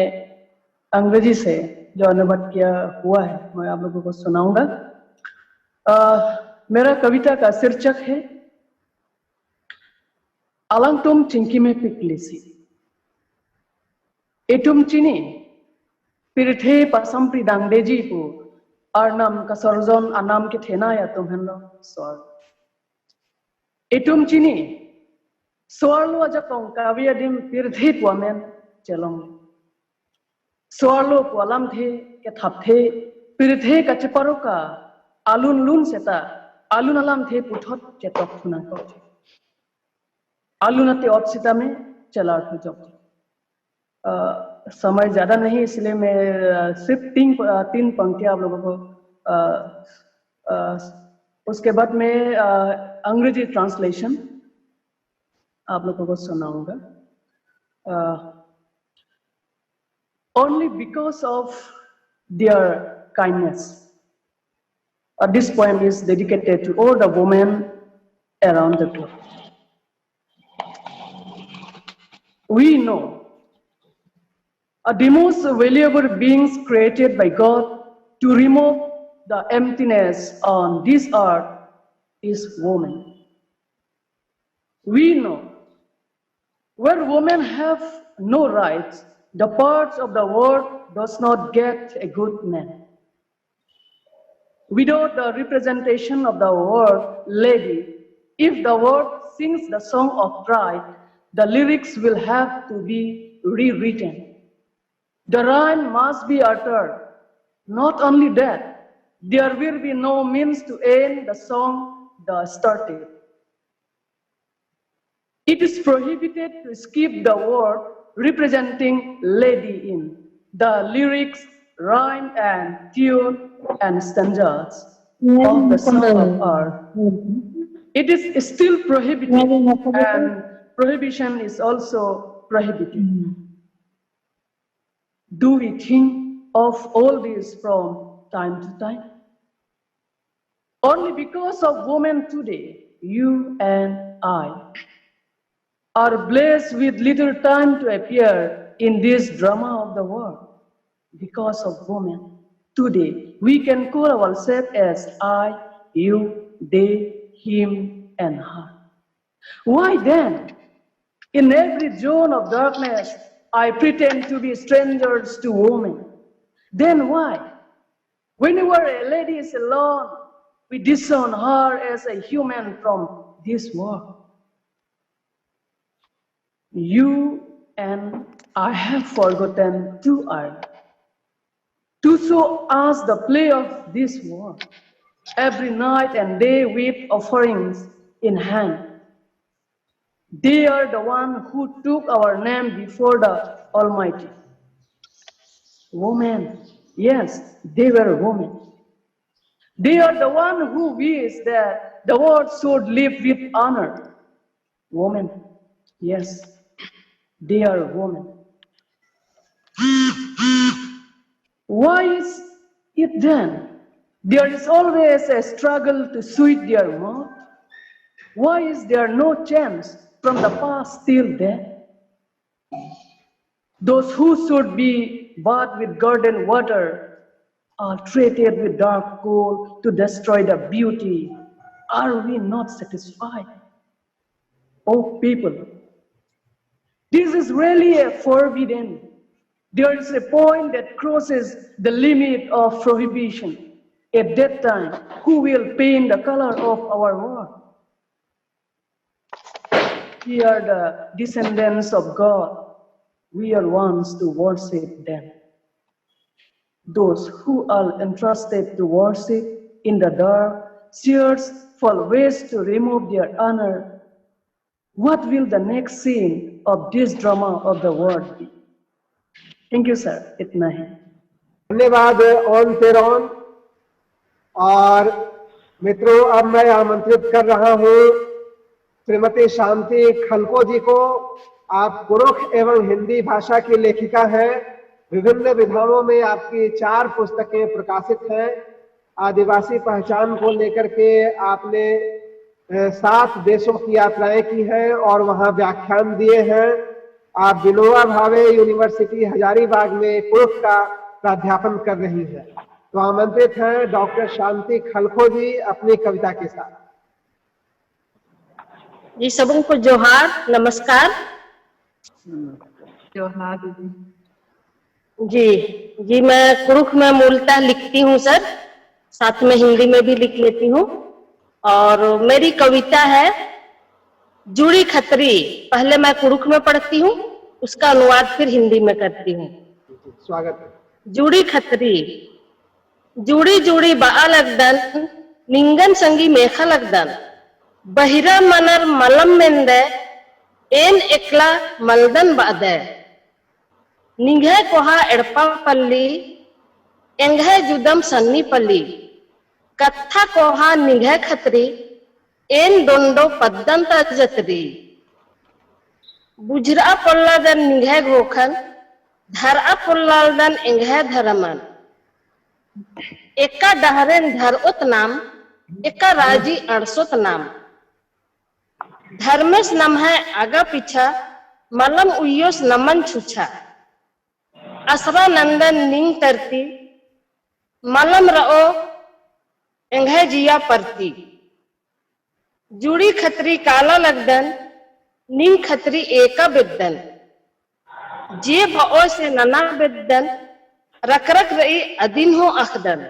अंग्रेजी से जो अनुवाद किया हुआ है मैं आप लोगों को सुनाऊंगा। मेरा कविता का शीर्षक है आलंगतुम चिंकी में पिकलिसी। एटुम चिनी पिरथे पसंप्री दांगदेजी को आरनाम का सरजन आनाम के थेना या तुम्हें स्वर। एटुम चिनी स्वर्लो अजकं काव्यदिम पिरथे पुआमेन चलोंग। स्वर्लो पुआलम थे के थापथे पिरथे कचपरो का आलून लून सेता आलून अलाम थे पुठत चेतक थुना को। आलून ते ऑप्सिता में चला उठ जब। समय ज्यादा नहीं, इसलिए मैं सिर्फ 3 पंक्तियां आप लोगों को उसके बाद में अंग्रेजी ट्रांसलेशन आप लोगों को सुनाऊंगा। Only because of their kindness. This poem is dedicated to all the women around the globe. We know the most valuable beings created by God to remove the emptiness on this earth is woman. We know where women have no rights, the parts of the world does not get a good name. Without the representation of the word lady, if the word sings the song of pride, the lyrics will have to be rewritten. The rhyme must be uttered. Not only that, there will be no means to end the song that started. It is prohibited to skip the word representing lady in the lyrics, rhyme and tune and stanzas of the song of art. It is still prohibited, and prohibition is also prohibited. Do we think of all this from time to time? Only because of women today, you and I are blessed with little time to appear in this drama of the world. Because of women, today we can call ourselves as I, you, they, him, and her. Why then, in every zone of darkness, I pretend to be strangers to women? Then why, whenever a lady is alone, we disown her as a human from this world? You and I have forgotten too early to show us the play of this world, every night and day with offerings in hand. They are the one who took our name before the Almighty. Women, yes, they were women. They are the one who wished that the world should live with honor. Women, yes, they are women. Why is it then there is always a struggle to sweet their mouth? Why is there no chance from the past still there? Those who should be bathed with golden water are treated with dark coal to destroy the beauty. Are we not satisfied? Oh people, this is really a forbidden. There is a point that crosses the limit of prohibition. At that time, who will paint the color of our world? We are the descendants of God. We are ones to worship them. Those who are entrusted to worship in the dark search for ways to remove their honor. What will the next scene of this drama of the world be? Thank you, sir. इतना है. धन्यवाद on फेरॉन। और मित्रों, अब मैं आमंत्रित कर रहा हूं श्रीमती शांति खलको जी को। आप कुरुख एवं हिंदी भाषा की लेखिका हैं। विभिन्न विधाओं में आपकी 4 पुस्तकें प्रकाशित हैं। आदिवासी पहचान को लेकर के आपने 7 देशों की यात्राएं की हैं और वहां व्याख्यान दिए हैं। आप विनोबा भावे यूनिवर्सिटी हजारीबाग में कुरुख का प्राध्यापन कर रही हैं। तो आमंत्रित हैं डॉक्टर शांति खलको जी अपनी कविता के साथ। जी सबको जोहार, नमस्कार। जोहार जी मैं कुरुख में मूलतः लिखती हूँ सर, साथ में हिंदी में भी लिख लेती हूँ। और मेरी कविता है जुड़ी खतरी। पहले मैं कुरुख में पढ़ती हूँ, उसका अनुवाद फिर हिंदी में करती हूँ। स्वागत है। जुड़ी खतरी। जुड़ी जुड़ी बा लगदन, निंगन संगी मेखा लगदन, बहिरा मनर मलम मेंदे, एन एकला मलदन बादे, निघे कोहा एड़पा पल्ली, एंघे जुदम सन्नी पल्ली, कत्था कोहा निघे खतरी, एन दोंडो पद्दन तजतरी, बुझरा पोल्लादन निघे घोखन, धरा पोल्लादन एंघे धरमन, एका डहरेन धरउत नाम, एका राजी अड़सुत नाम, धर्मेश नम है आगा पीछा, मलम उयोस नमन छुछा, असरा नंदन निंग तरती, मलम रओ एंघे जिया परती, जुड़ी खतरी काला लगदन, निंग खतरी एका बिद्दन, जे भओ से नना बिद्दन, रक रक रई अदिन हो अखदन,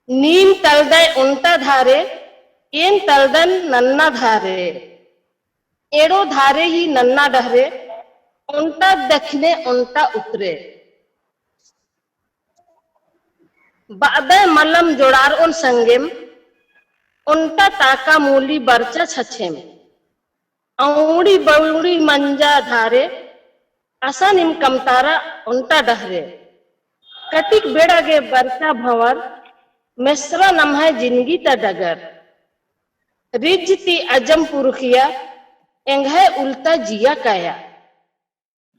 नीम तलदे उल्टा धारे, एन तलदन नन्ना धारे, एड़ो धारे ही नन्ना डहरे, उल्टा दखने उल्टा उतरे, बादे मल्लम जोड़ार उन संगेम उनता ताका मूली बरचा छछेम औड़ी बौड़ी मंजा धारे असा निम कमतारा उनता डहरे कटिक बेड़ा गे बरचा भंवर मिश्रा नम्हे जिंदगी ता डगर रिजती अजम पुरखिया एंघे उल्टा जिया काया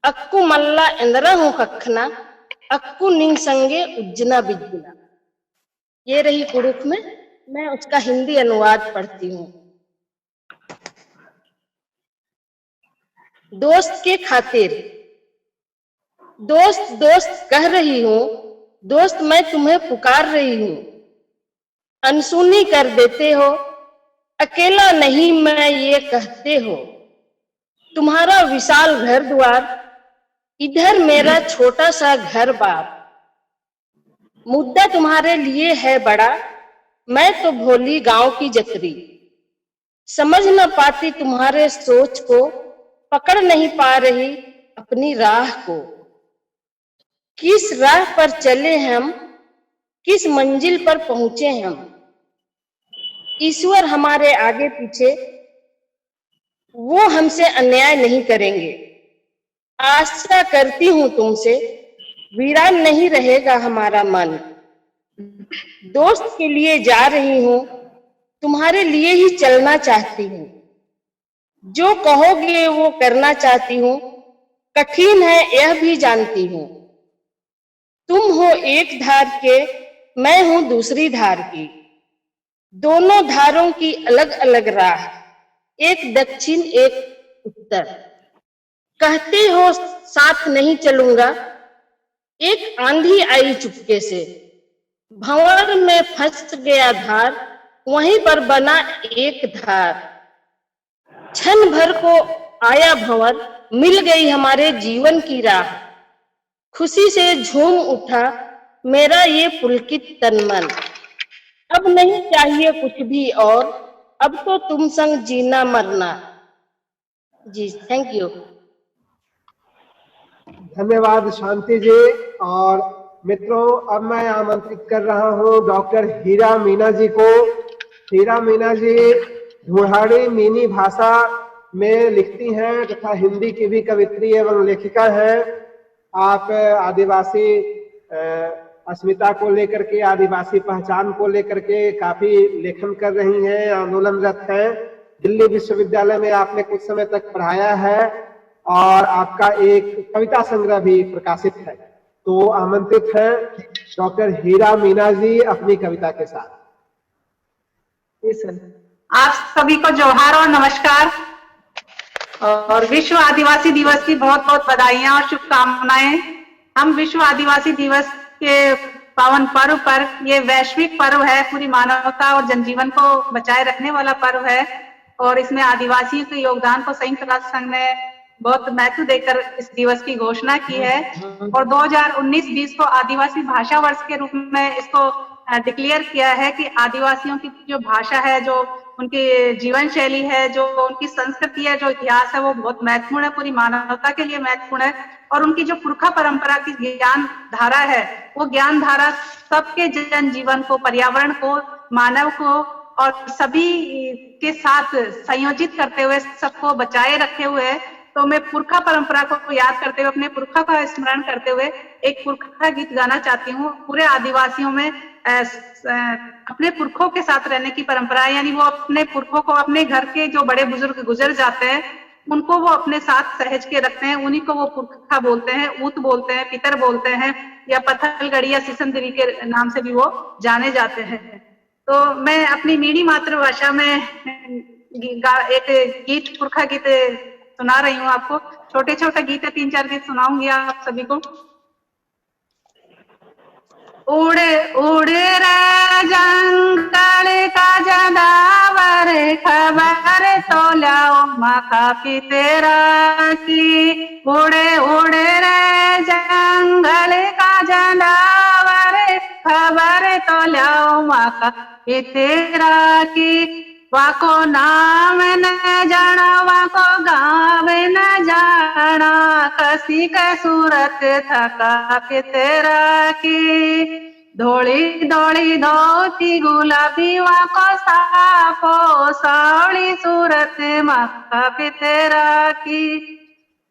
अक्कू मल्ला इंद्रा हूं कखना अक्कू निंग संगे उज्जना बिजना। ये रही कुरुख में, मैं उसका हिंदी अनुवाद पढ़ती हूँ। दोस्त के खातिर। दोस्त दोस्त कह रही हूँ, दोस्त मैं तुम्हें पुकार रही हूँ, अनसुनी कर देते हो, अकेला नहीं मैं ये कहते हो। तुम्हारा विशाल घर द्वार, इधर मेरा छोटा सा घर बार। मुद्दा तुम्हारे लिए है बड़ा, मैं तो भोली गांव की जतरी। समझ न पाती तुम्हारे सोच को, पकड़ नहीं पा रही अपनी राह को। किस राह पर चले हम, किस मंजिल पर पहुंचे हम। ईश्वर हमारे आगे पीछे, वो हमसे अन्याय नहीं करेंगे। आशा करती हूं तुमसे, वीरान नहीं रहेगा हमारा मन। दोस्त के लिए जा रही हूं, तुम्हारे लिए ही चलना चाहती हूँ। जो कहोगे वो करना चाहती हूँ, कठिन है यह भी जानती हूँ। तुम हो एक धार के, मैं हूं दूसरी धार की। दोनों धारों की अलग अलग राह, एक दक्षिण एक उत्तर। कहते हो साथ नहीं चलूंगा, एक आंधी आई चुपके से। भंवर में फंस गया धार, वहीं पर बना एक धार। क्षण भर को आया भंवर, मिल गई हमारे जीवन की राह। खुशी से झूम उठा मेरा ये पुलकित तन मन। अब नहीं चाहिए कुछ भी और, अब तो तुम संग जीना मरना। जी थैंक यू। धन्यवाद शांति जी। और मित्रों, अब मैं आमंत्रित कर रहा हूं डॉक्टर हीरा मीना जी को। हीरा मीना जी ढूढ़ाड़ी मीनी भाषा में लिखती हैं तथा हिंदी की भी कवित्री एवं लेखिका हैं। आप आदिवासी अस्मिता को लेकर के, आदिवासी पहचान को लेकर के काफी लेखन कर रही हैं, आंदोलनरत हैं। दिल्ली विश्वविद्यालय में आपने कुछ समय तक पढ़ाया है और आपका एक कविता संग्रह भी प्रकाशित है। तो आमंत्रित है डॉक्टर हीरा मीना जी अपनी कविता के साथ। आप सभी को जोहार और नमस्कार और विश्व आदिवासी दिवस की बहुत बहुत बधाइयां और शुभकामनाएं। हम विश्व आदिवासी दिवस के पावन पर्व पर, ये वैश्विक पर्व है, पूरी मानवता और जनजीवन को बचाए रखने वाला पर्व है और इसमें आदिवासियों के योगदान को संयुक्त राष्ट्र संघ ने बहुत महत्व देकर इस दिवस की घोषणा की है और 2019-20 को आदिवासी भाषा वर्ष के रूप में इसको डिक्लेयर किया है कि आदिवासियों की जो भाषा है, जो उनकी जीवन शैली है, जो उनकी संस्कृति है, जो इतिहास है, वो बहुत महत्वपूर्ण है, पूरी मानवता के लिए महत्वपूर्ण है। और उनकी जो पुरखा परंपरा की ज्ञान धारा है, वो ज्ञान धारा सबके जन जीवन को, पर्यावरण को, मानव को और सभी के साथ संयोजित करते हुए, सबको बचाए रखे हुए। तो मैं पुरखा परंपरा को याद करते हुए, अपने पुरखा का स्मरण करते हुए एक पुरखा गीत गाना चाहती हूँ। पूरे आदिवासियों में अपने पुरखों के साथ रहने की परंपरा है, यानी वो अपने पुरखों को, अपने घर के जो बड़े बुजुर्ग गुजर जाते हैं, उनको वो अपने साथ सहेज के रखते हैं। उन्हीं को वो पुरखा बोलते हैं, ऊत बोलते हैं, पितर बोलते हैं, या पत्थलगढ़ी या सिसंदरी के नाम से भी वो जाने जाते हैं। तो मैं अपनी मीणी मातृभाषा में एक गीत, पुरखा गीत सुना रही हूँ आपको। छोटे छोटे गीत है, 3-4 गीत सुनाऊंगी आप सभी को। उड़े उड़े रे जंगल का जनावर, खबर तो लाओ माखा की तेरा की। उड़े उड़े रे जंगल का जनावर, खबर तो लाओ माखा की तेरा की। वाको नाम न जाना, वाको गाँव न जाना, कसी का सूरत थका के तेरा की। धोली धोली धोती गुलाबी वाको साफो सावली सूरत माका पे तेरा की।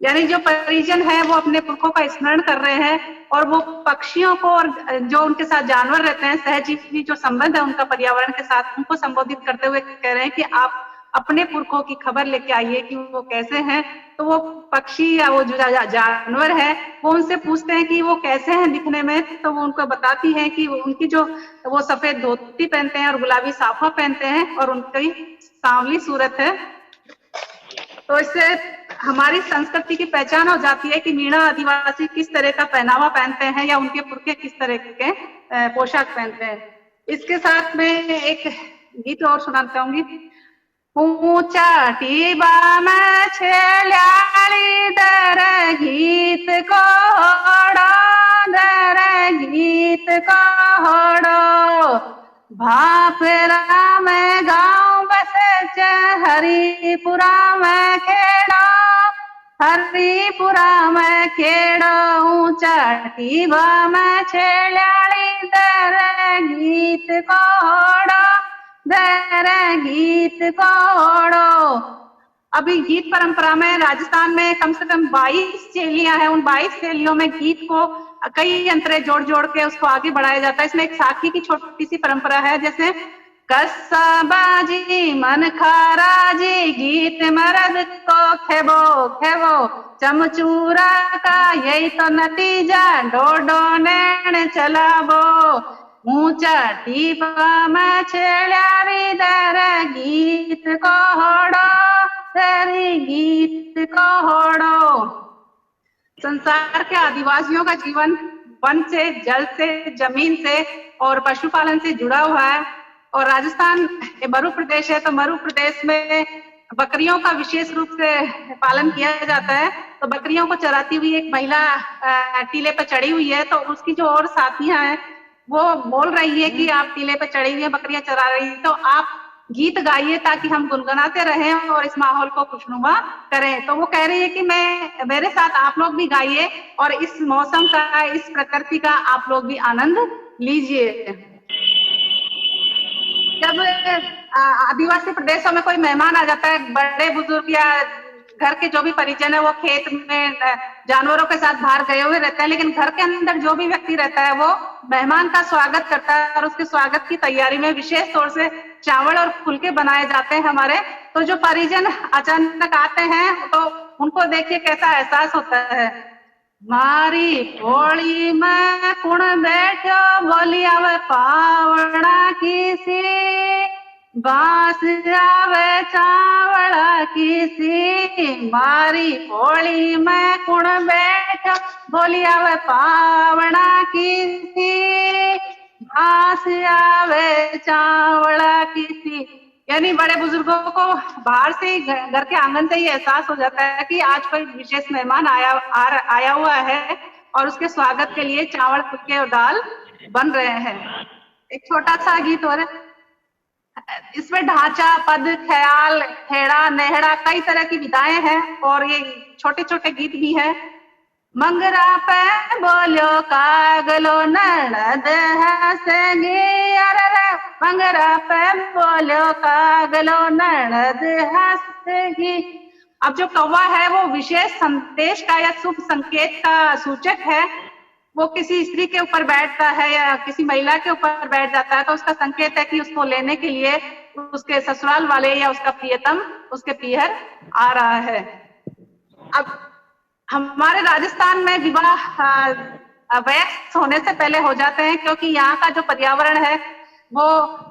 यानी जो परिजन है वो अपने पुरखों का स्मरण कर रहे हैं और वो पक्षियों को और जो उनके साथ जानवर रहते हैं, सहजीवी जो संबंध है उनका पर्यावरण के साथ, उनको संबोधित करते हुए कह रहे हैं कि आप अपने पुरखों की खबर लेके आइए कि वो कैसे हैं। तो वो पक्षी या वो जो जानवर है वो उनसे पूछते हैं कि वो कैसे हैं दिखने में, तो वो उनको बताती है कि उनकी जो वो सफेद धोती पहनते हैं और गुलाबी साफा पहनते हैं और उनकी सांवली सूरत है। तो इससे हमारी संस्कृति की पहचान हो जाती है कि मीणा आदिवासी किस तरह का पहनावा पहनते हैं या उनके पुरखे किस तरह के पोशाक पहनते हैं। इसके साथ में एक गीत और सुनाना चाहूंगी। ऊंचा टीबा में छेल्याली दर गीत को होड़ो भापरा में गांव बसे हरिपुरा में खेड़ो, हरिपुरा में खेड़ो ऊंचा टीबा में छेल्याली दर गीत को होड़ो, दर गीत को होड़ो। अभी गीत परंपरा में राजस्थान में कम से कम 22 शैलियां हैं। उन 22 शैलियों में गीत को कई अंतरे जोड़ जोड़ के उसको आगे बढ़ाया जाता है। इसमें एक साखी की छोटी सी परंपरा है, जैसे कस्सा बाजी मन खारा जी गीत मर्द को खेबो खेबो चमचूरा का यही तो नतीजा डोडो नैन चलाबो ऊंचा टीपा में छेड़ारी दर गीत को होड़ो, तेरी गीत को होड़ो। संसार के आदिवासियों का जीवन वन से, जल से, जमीन से और पशुपालन से जुड़ा हुआ है। और राजस्थान मरु प्रदेश है, तो मरु प्रदेश में बकरियों का विशेष रूप से पालन किया जाता है। तो बकरियों को चराती हुई एक महिला टीले पर चढ़ी हुई है, तो उसकी जो और साथियां हैं वो बोल रही है कि आप टीले पर चढ़ी हुई है, बकरियां चरा रही है, तो आप गीत गाइए ताकि हम गुनगुनाते रहें और इस माहौल को खुशनुमा करें। तो वो कह रही है कि मेरे साथ आप लोग भी गाइए और इस मौसम का, इस प्रकृति का आप लोग भी आनंद लीजिए। जब आदिवासी प्रदेशों में कोई मेहमान आ जाता है, बड़े बुजुर्ग या घर के जो भी परिजन है वो खेत में जानवरों के साथ बाहर गए हुए रहते हैं, लेकिन घर के अंदर जो भी व्यक्ति रहता है वो मेहमान का स्वागत करता है और उसके स्वागत की तैयारी में विशेष तौर से चावल और फुलके बनाए जाते हैं हमारे। तो जो परिजन अचानक आते हैं तो उनको देखिए कैसा एहसास होता है। मारी पोड़ी में कुण बैठो बोली आवे पावड़ा किसी, बांस आवे चावड़ा किसी, मारी पोड़ी में कुण बैठो बोली आवे पावड़ा किसी, बांस आवे चावड़ा किसी। यानी बड़े बुजुर्गों को बाहर से घर के आंगन से ही एहसास हो जाता है कि आज कोई विशेष मेहमान आया हुआ है और उसके स्वागत के लिए चावल, फुलके और दाल बन रहे हैं। एक छोटा सा गीत और है, इसमें ढांचा, पद, ख्याल, हेड़ा, नेहड़ा कई तरह की विधाएं हैं और ये छोटे छोटे गीत भी हैं। मंगरा पे बोलो कागलो ननद हंसेगी, अरे मंगरा पे बोलो कागलो ननद हंसेगी। अब जो कौवा है वो विशेष संदेश का या शुभ संकेत का सूचक है। वो किसी स्त्री के ऊपर बैठता है या किसी महिला के ऊपर बैठ जाता है तो उसका संकेत है कि उसको लेने के लिए उसके ससुराल वाले या उसका प्रियतम उसके पीहर आ रहा है। अब हमारे राजस्थान में विवाह वयस्क होने से पहले हो जाते हैं, क्योंकि यहाँ का जो पर्यावरण है वो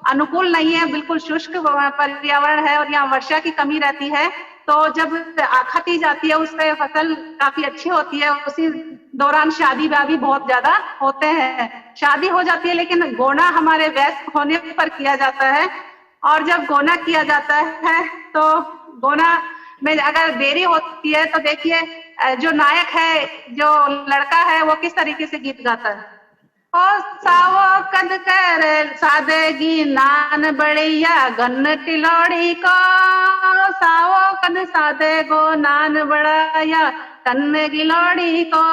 अनुकूल नहीं है, बिल्कुल शुष्क पर्यावरण है और यहाँ वर्षा की कमी रहती है। तो जब खती जाती है उससे फसल काफी अच्छी होती है। उसी दौरान शादी ब्याह भी बहुत ज्यादा होते हैं। शादी हो जाती है लेकिन गोना हमारे वयस्क होने पर किया जाता है। और जब गोना किया जाता है तो गोना में अगर देरी होती है तो देखिए जो नायक है, जो लड़का है, वो किस तरीके से गीत गाता है। ओ सावो कद कर सादेगी नान बढ़िया गन टिलोड़ी को, सावो कद सादे गो नान बढ़ाया कन गिलोड़ी को।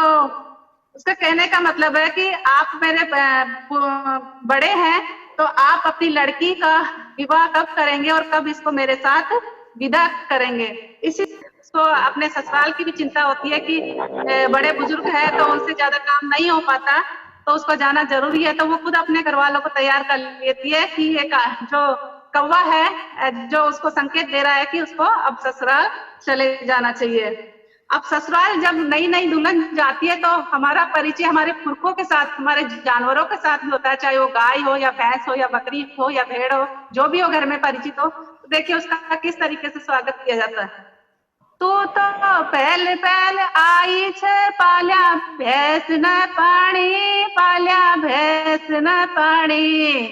उसका कहने का मतलब है कि आप मेरे बड़े हैं, तो आप अपनी लड़की का विवाह कब करेंगे और कब इसको मेरे साथ विदा करेंगे। इसी को अपने ससुराल की भी चिंता होती है कि बड़े बुजुर्ग है तो उनसे ज्यादा काम नहीं हो पाता, तो उसको जाना जरूरी है। तो वो खुद अपने घर वालों को तैयार कर लेती है कि ये जो कौवा है जो उसको संकेत दे रहा है कि उसको अब ससुराल चले जाना चाहिए। अब ससुराल जब नई नई दुल्हन जाती है तो हमारा परिचय हमारे पुरखों के साथ, हमारे जानवरों के साथ भी होता है, चाहे वो गाय हो या भैंस हो या बकरी हो या भेड़ हो, जो भी हो घर में परिचित हो। तो देखिए उसका किस तरीके से स्वागत किया जाता है। तू तो पहले पहले आई छे पाल्या भैंस न पानी, पाल्या भैंस न पानी,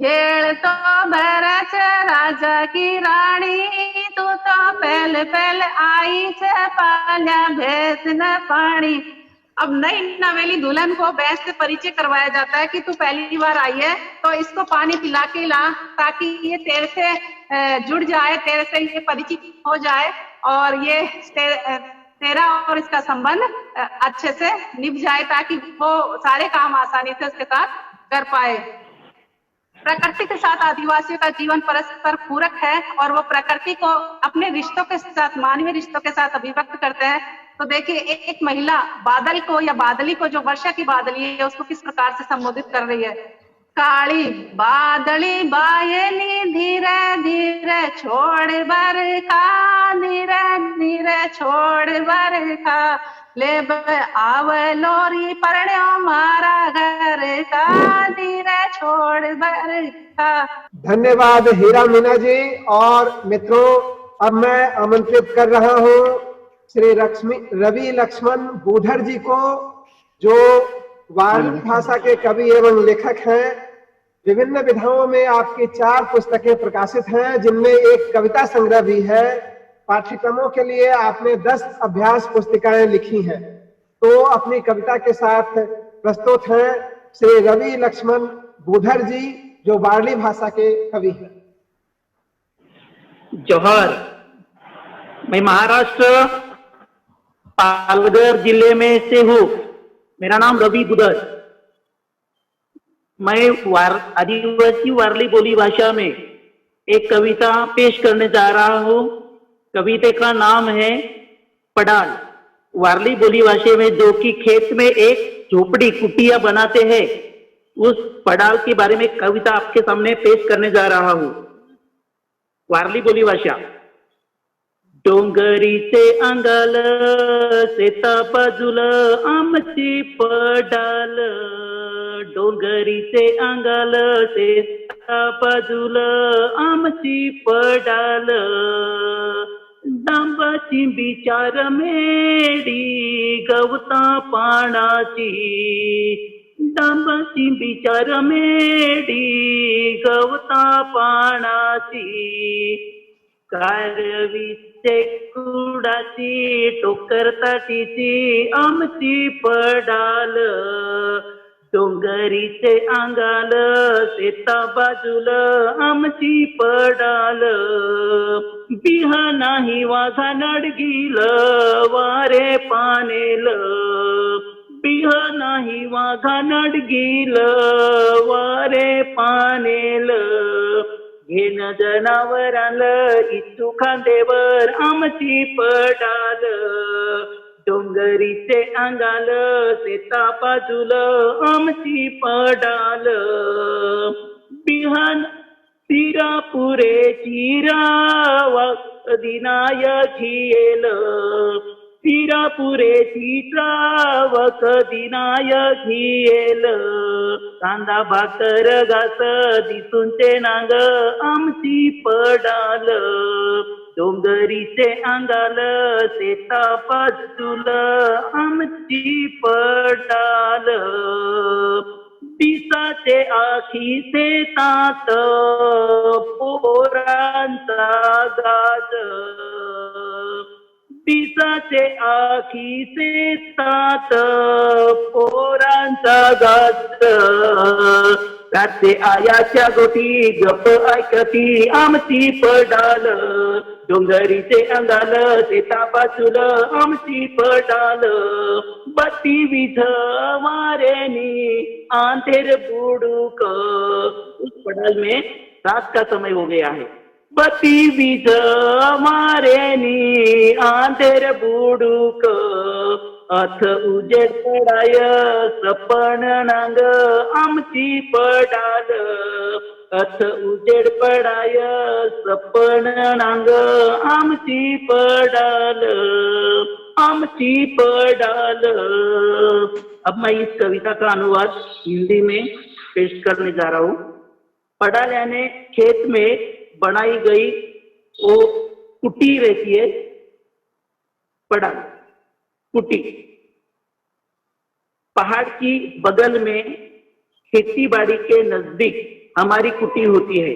खेल तो भरा छे राजा की रानी, तू तो पहले पहले आई छे पाल्या भैंस न पानी। अब नई नवेली दुल्हन को भैंस से परिचय करवाया जाता है कि तू पहली बार आई है तो इसको पानी पिला के ला, ताकि ये तेरे से जुड़ जाए, तेरे से ये परिचित हो जाए और ये तेरा और इसका संबंध अच्छे से निभ जाए, ताकि वो सारे काम आसानी से उसके साथ कर पाए। प्रकृति के साथ आदिवासियों का जीवन परस्पर पूरक है और वो प्रकृति को अपने रिश्तों के साथ, मानवीय रिश्तों के साथ अभिव्यक्त करते हैं। तो देखिए एक महिला बादल को या बादली को, जो वर्षा की बादली है, उसको किस प्रकार से संबोधित कर रही है। काली बादली बायली धीरे धीरे छोड़ बरखा, धीरे धीरे छोड़ बरखा, ले आव लोरी परण्यो मारा घर का, धीरे छोड़ बरखा। धन्यवाद हीरा मीना जी। और मित्रों, अब मैं आमंत्रित कर रहा हूं श्री रवि लक्ष्मण बूढ़र जी को, जो वार्ली भाषा के कवि एवं लेखक हैं। विभिन्न विधाओं में आपकी 4 पुस्तकें प्रकाशित हैं, जिनमें एक कविता संग्रह भी है। पाठ्यक्रमों के लिए आपने 10 अभ्यास पुस्तिकाएं लिखी हैं। तो अपनी कविता के साथ प्रस्तुत हैं श्री रवि लक्ष्मण बूढ़र जी, जो वार्ली भाषा के कवि हैं। जोहर। मैं महाराष्ट्र पालघर जिले में से हूँ। मेरा नाम रवि बूढ़र। मैं आदिवासी वार्ली बोली भाषा में एक कविता पेश करने जा रहा हूँ। कविता का नाम है पडाल। वार्ली बोली भाषा में जो कि खेत में एक झोपड़ी कुटिया बनाते हैं, उस पडाल के बारे में कविता आपके सामने पेश करने जा रहा हूँ। वार्ली बोली भाषा। डोंगरीचे अंगाल शेता बाजूला आमची पडाल, डोंगरीचे अंगाल शेता बाजूला आमची पडाल, डांबाची बिचार मेडी गवता पानाची, डांबाची बिचार मेडी गवता पानाची, कारवीचे कुडाची टोकर ताटीची आमची पडाल, डोंगरीचे अंगाल शेता बाजूल आमची पडाल, बिहा नाही वाघा नडगील वारे पानेल, बिहा नाही वाघा नडगील वारे पानेल, घेन जनावराल इच्छू खांदेवर आमची पडाल, डोंगरीचे अंगाल शेता बाजूल आमची पडाल, बिहान सिरापुरे चिरावा दिनाय घियेल, सिरापुरे चित्रावक दिनाय घियेल, कांदा भाकर घास दिसून ते नांग आमची पडाल, डोंगरीचे अंगाल शेता बाजूल आमची पडाल, पिसाचे आखी शेतात पोरांचा गाज, पिसाचे आखी शेतात पोरांचा गाज, रात्री आयाच्या गोटी गप ऐकती आमची पडाल, डोंगरीचे अंगाल शेता बाजूल आमची पडाल बत्ती विझ मारेनी आंधेर बुडूक। उस पडाल में रात का समय हो गया है। बत्ती विझ मारेनी आंधेर बुडूक अथ उजेड पडाय सपन नांग आमची पडाल अथ उजेड पडाय सपन नांग आमची पडाल आमची पडाल। अब मैं इस कविता का अनुवाद हिंदी में पेश करने जा रहा हूँ। पडाल यानी खेत में बनाई गई वो कुटी रहती है, पडाल कुटी। पहाड़ की बगल में खेती बाड़ी के नजदीक हमारी कुटी होती है।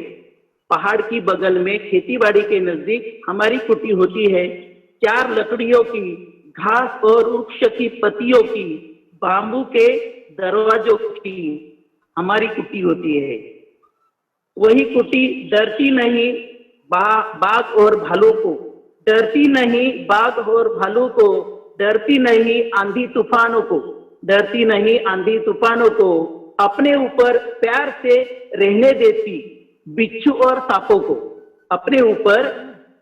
पहाड़ की बगल में खेती बाड़ी के नजदीक हमारी कुटी होती है। 4 लकड़ियों की, घास और वृक्ष की पत्तियों की, बांबू के दरवाजों की हमारी कुटी होती है। वही कुटी डरती नहीं बाघ और भालू को, डरती नहीं बाघ और भालू को, डरती नहीं आंधी तूफानों को, डरती नहीं आंधी तूफानों को, अपने ऊपर प्यार से रहने देती बिच्छू और सांपों को, अपने ऊपर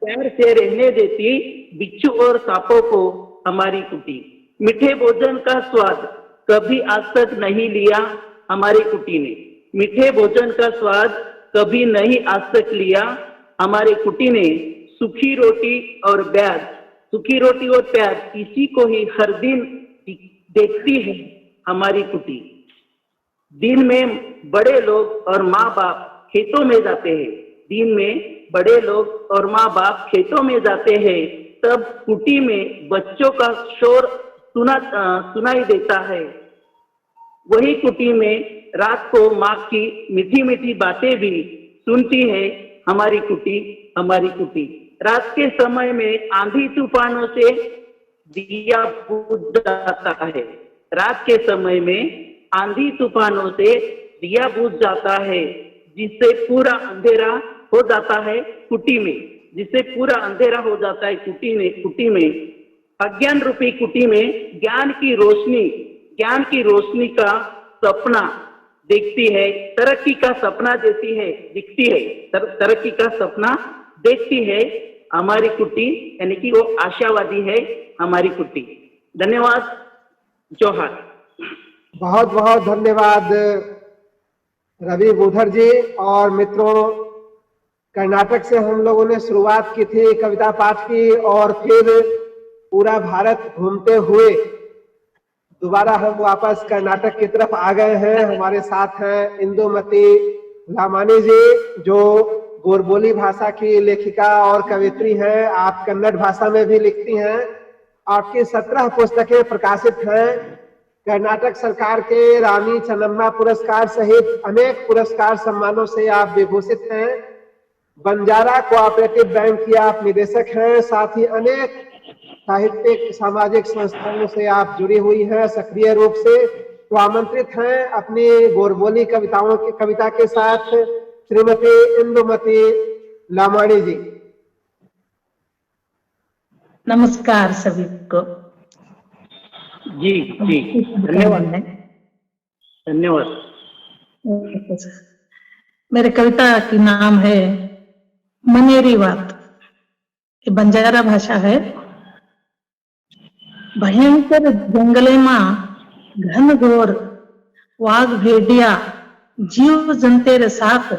प्यार से रहने देती बिच्छू और सांपों को हमारी कुटी। मीठे भोजन का स्वाद कभी आज तक नहीं लिया हमारी कुटी ने, मीठे भोजन का स्वाद कभी नहीं आज तक लिया हमारी कुटी ने। सूखी रोटी और प्याज, सूखी रोटी और प्याज इसी को ही हर दिन देखती है हमारी कुटी। दिन में बड़े लोग और माँ बाप खेतों में जाते हैं, दिन में बड़े लोग और माँ बाप खेतों में जाते हैं, तब कुटी में बच्चों का शोर सुनाई देता है। वही कुटी में रात को माँ की मीठी मीठी बातें भी सुनती है हमारी कुटी, हमारी कुटी। रात के समय में आंधी तूफानों से दिया बुझ जाता है, रात के समय में आंधी तूफानों से दिया बुझ जाता है, जिससे पूरा अंधेरा हो जाता है कुटी में, जिससे पूरा अंधेरा हो जाता है कुटी में। अज्ञान रूपी कुटी में ज्ञान की रोशनी का सपना देखती है, तरक्की का सपना देती है, दिखती है, तरक्की का सपना देखती है हमारी कुटी, यानी कि वो आशावादी है हमारी कुटी। धन्यवाद, जोहार। बहुत बहुत धन्यवाद रवि बुधर जी। और मित्रों, कर्नाटक से हम लोगों ने शुरुआत की थी कविता पाठ की, और फिर पूरा भारत घूमते हुए दोबारा हम वापस कर्नाटक की तरफ आ गए हैं। हमारे साथ हैं इंदुमती लामानी जी, जो गोरबोली भाषा की लेखिका और कवित्री हैं। आप कन्नड़ भाषा में भी लिखती हैं। आपकी 17 पुस्तकें प्रकाशित हैं। कर्नाटक सरकार के रानी चन्नम्मा पुरस्कार सहित अनेक पुरस्कार सम्मानों से आप विभूषित हैं। बंजारा कोऑपरेटिव बैंक की आप निदेशक हैं। साथ ही अनेक साहित्यिक सामाजिक संस्थानों से आप जुड़ी हुई हैं सक्रिय रूप से। तो आमंत्रित हैं अपनी गोरबोली कविता के साथ श्रीमती इंदुमती लामानी जी। नमस्कार सभी को। जी जी, धन्यवाद धन्यवाद। मेरे कविता की नाम है मनेरी बात। ये बंजारा भाषा है। भयंकर जंगले में घनघोर वाघ भेड़िया जीव जंतेर साथ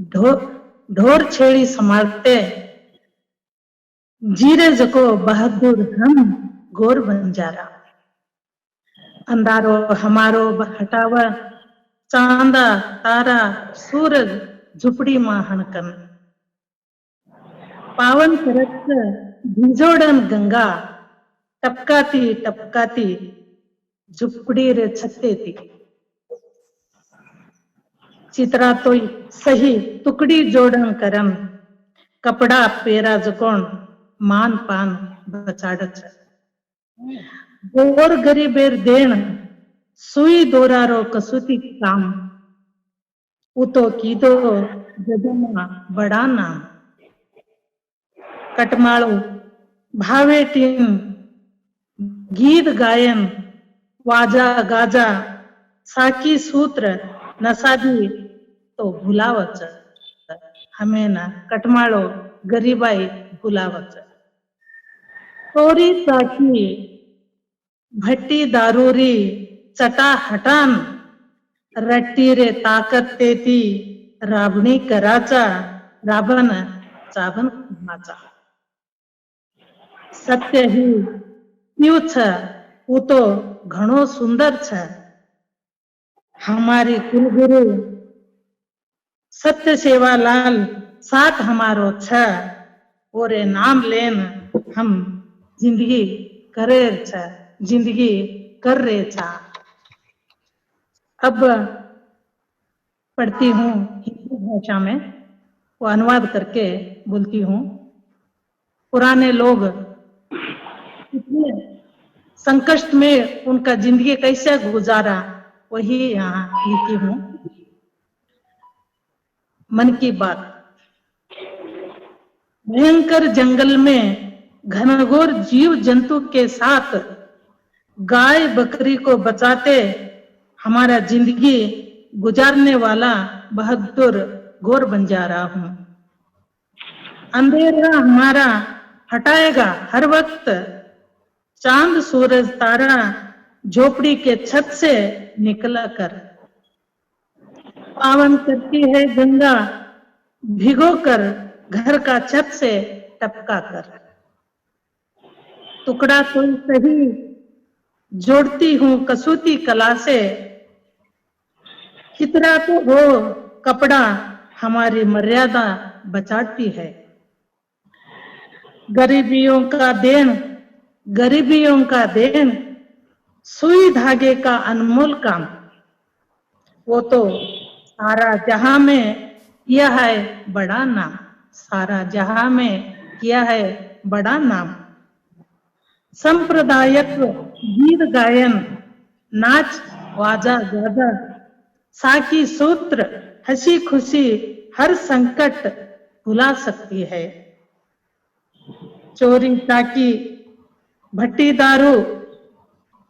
ढोर छेड़ी संभालते जीरे जको बहादुर हम गोर बंजारा। अंधारो हमारो हटावा चांदा तारा सूरज झुपड़ी मां हणकन पावन करत भिजोड़न गंगा टपकाती टपकाती झुपड़ी रे छत्ते थी। चित्रा तो सही टुकड़ी जोड़न करम कपड़ा पेरा जकोण मान पान बचाड़च गोर गरीबेर देन सुई दोरारो कसुती काम उतो कीदो जदमा बड़ा नाम। कटमाळो, भावेटीन, गीत गायन, वाजा गाजा, साकी सूत्र, नसादी तो भुलावच, हमें ना कटमाळो गरीबाई भुलावच. तोरी साकी भट्टी दारूरी चटा हटान, रट्टी रे ताकत तेती राबणी कराचा, राबन चाबन खाचा. सत्य ही क्यों छ, वो तो घणो सुंदर छ. हमारी कुलगुरु सत्य सेवालाल साथ हमारो छ, ओरे नाम लेन हम जिंदगी करे छ, जिंदगी कर रहे छ. अब पढ़ती हूँ हिंदी भाषा में, वो अनुवाद करके बोलती हूँ. पुराने लोग इतने संकट में उनका जिंदगी कैसे गुजारा वही यहाँ लिखी हूँ. मन की बात. भयंकर जंगल में घनघोर जीव जंतु के साथ गाय बकरी को बचाते हमारा जिंदगी गुजारने वाला बहादुर गोर बंजारा हूँ. अंधेरा हमारा हटाएगा हर वक्त, चांद सूरज तारा झोपड़ी के छत से निकला कर. पावन करती है गंगा भिगो कर घर का छत से टपका कर. टुकड़ा तो सही जोड़ती हूँ कसूती कला से, कितना तो हो कपड़ा हमारी मर्यादा बचाती है. गरीबियों का देन सुई धागे का अनमोल काम, वो तो सारा जहां में किया है बड़ा नाम, सारा जहां में किया है बड़ा नाम. सांप्रदायिक गीत गायन, नाच वाजा गाजा, साकी सूत्र, हंसी खुशी हर संकट भुला सकती है. चोरी चाकी भट्टी दारू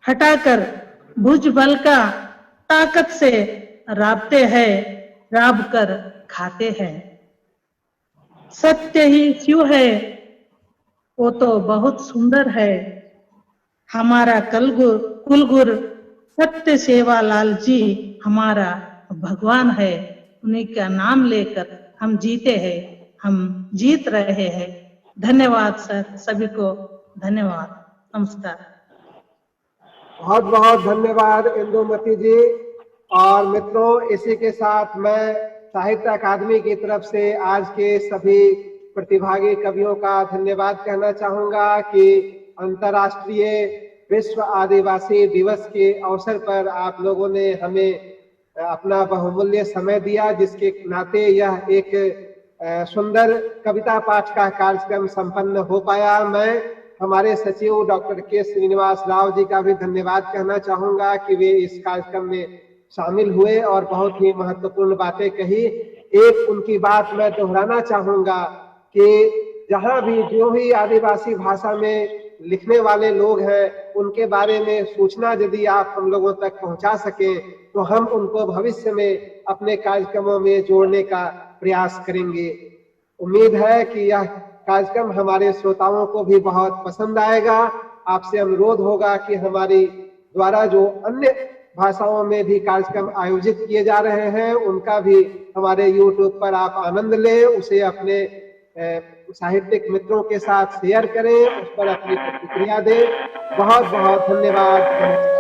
हटाकर भुजबल का ताकत से राबते हैं, राब कर खाते हैं. सत्य ही क्यों है, वो तो बहुत सुंदर है. हमारा कुलगुरु सत्य सेवालाल जी हमारा भगवान है. उन्हीं का नाम लेकर हम जीते हैं, हम जीत रहे हैं. धन्यवाद सर, सभी को धन्यवाद, नमस्कार. बहुत बहुत धन्यवाद इंदुमती जी. और मित्रों, इसी के साथ मैं साहित्य अकादमी की तरफ से आज के सभी प्रतिभागी कवियों का धन्यवाद कहना चाहूंगा कि अंतर्राष्ट्रीय विश्व आदिवासी दिवस के अवसर पर आप लोगों ने हमें अपना बहुमूल्य समय दिया, जिसके नाते यह एक सुंदर कविता पाठ का कार्यक्रम संपन्न हो पाया. मैं हमारे सचिव डॉक्टर के श्रीनिवास राव जी का भी धन्यवाद कहना चाहूंगा कि वे इस कार्यक्रम में शामिल हुए और बहुत ही महत्वपूर्ण बातें कही. एक उनकी बात मैं दोहराना चाहूंगा कि जहां भी जो भी आदिवासी भाषा में लिखने वाले लोग हैं, उनके बारे में सूचना यदि आप हम लोगों तक पहुंचा सकें तो हम उनको भविष्य में अपने कार्यक्रमों में जोड़ने का प्रयास करेंगे. उम्मीद है कि यह कार्यक्रम हमारे श्रोताओं को भी बहुत पसंद आएगा. आपसे अनुरोध होगा कि हमारी द्वारा जो अन्य भाषाओं में भी कार्यक्रम आयोजित किए जा रहे हैं, उनका भी हमारे YouTube पर आप आनंद लें, उसे अपने साहित्यिक मित्रों के साथ शेयर करें, उस पर अपनी प्रतिक्रिया दें. बहुत बहुत धन्यवाद.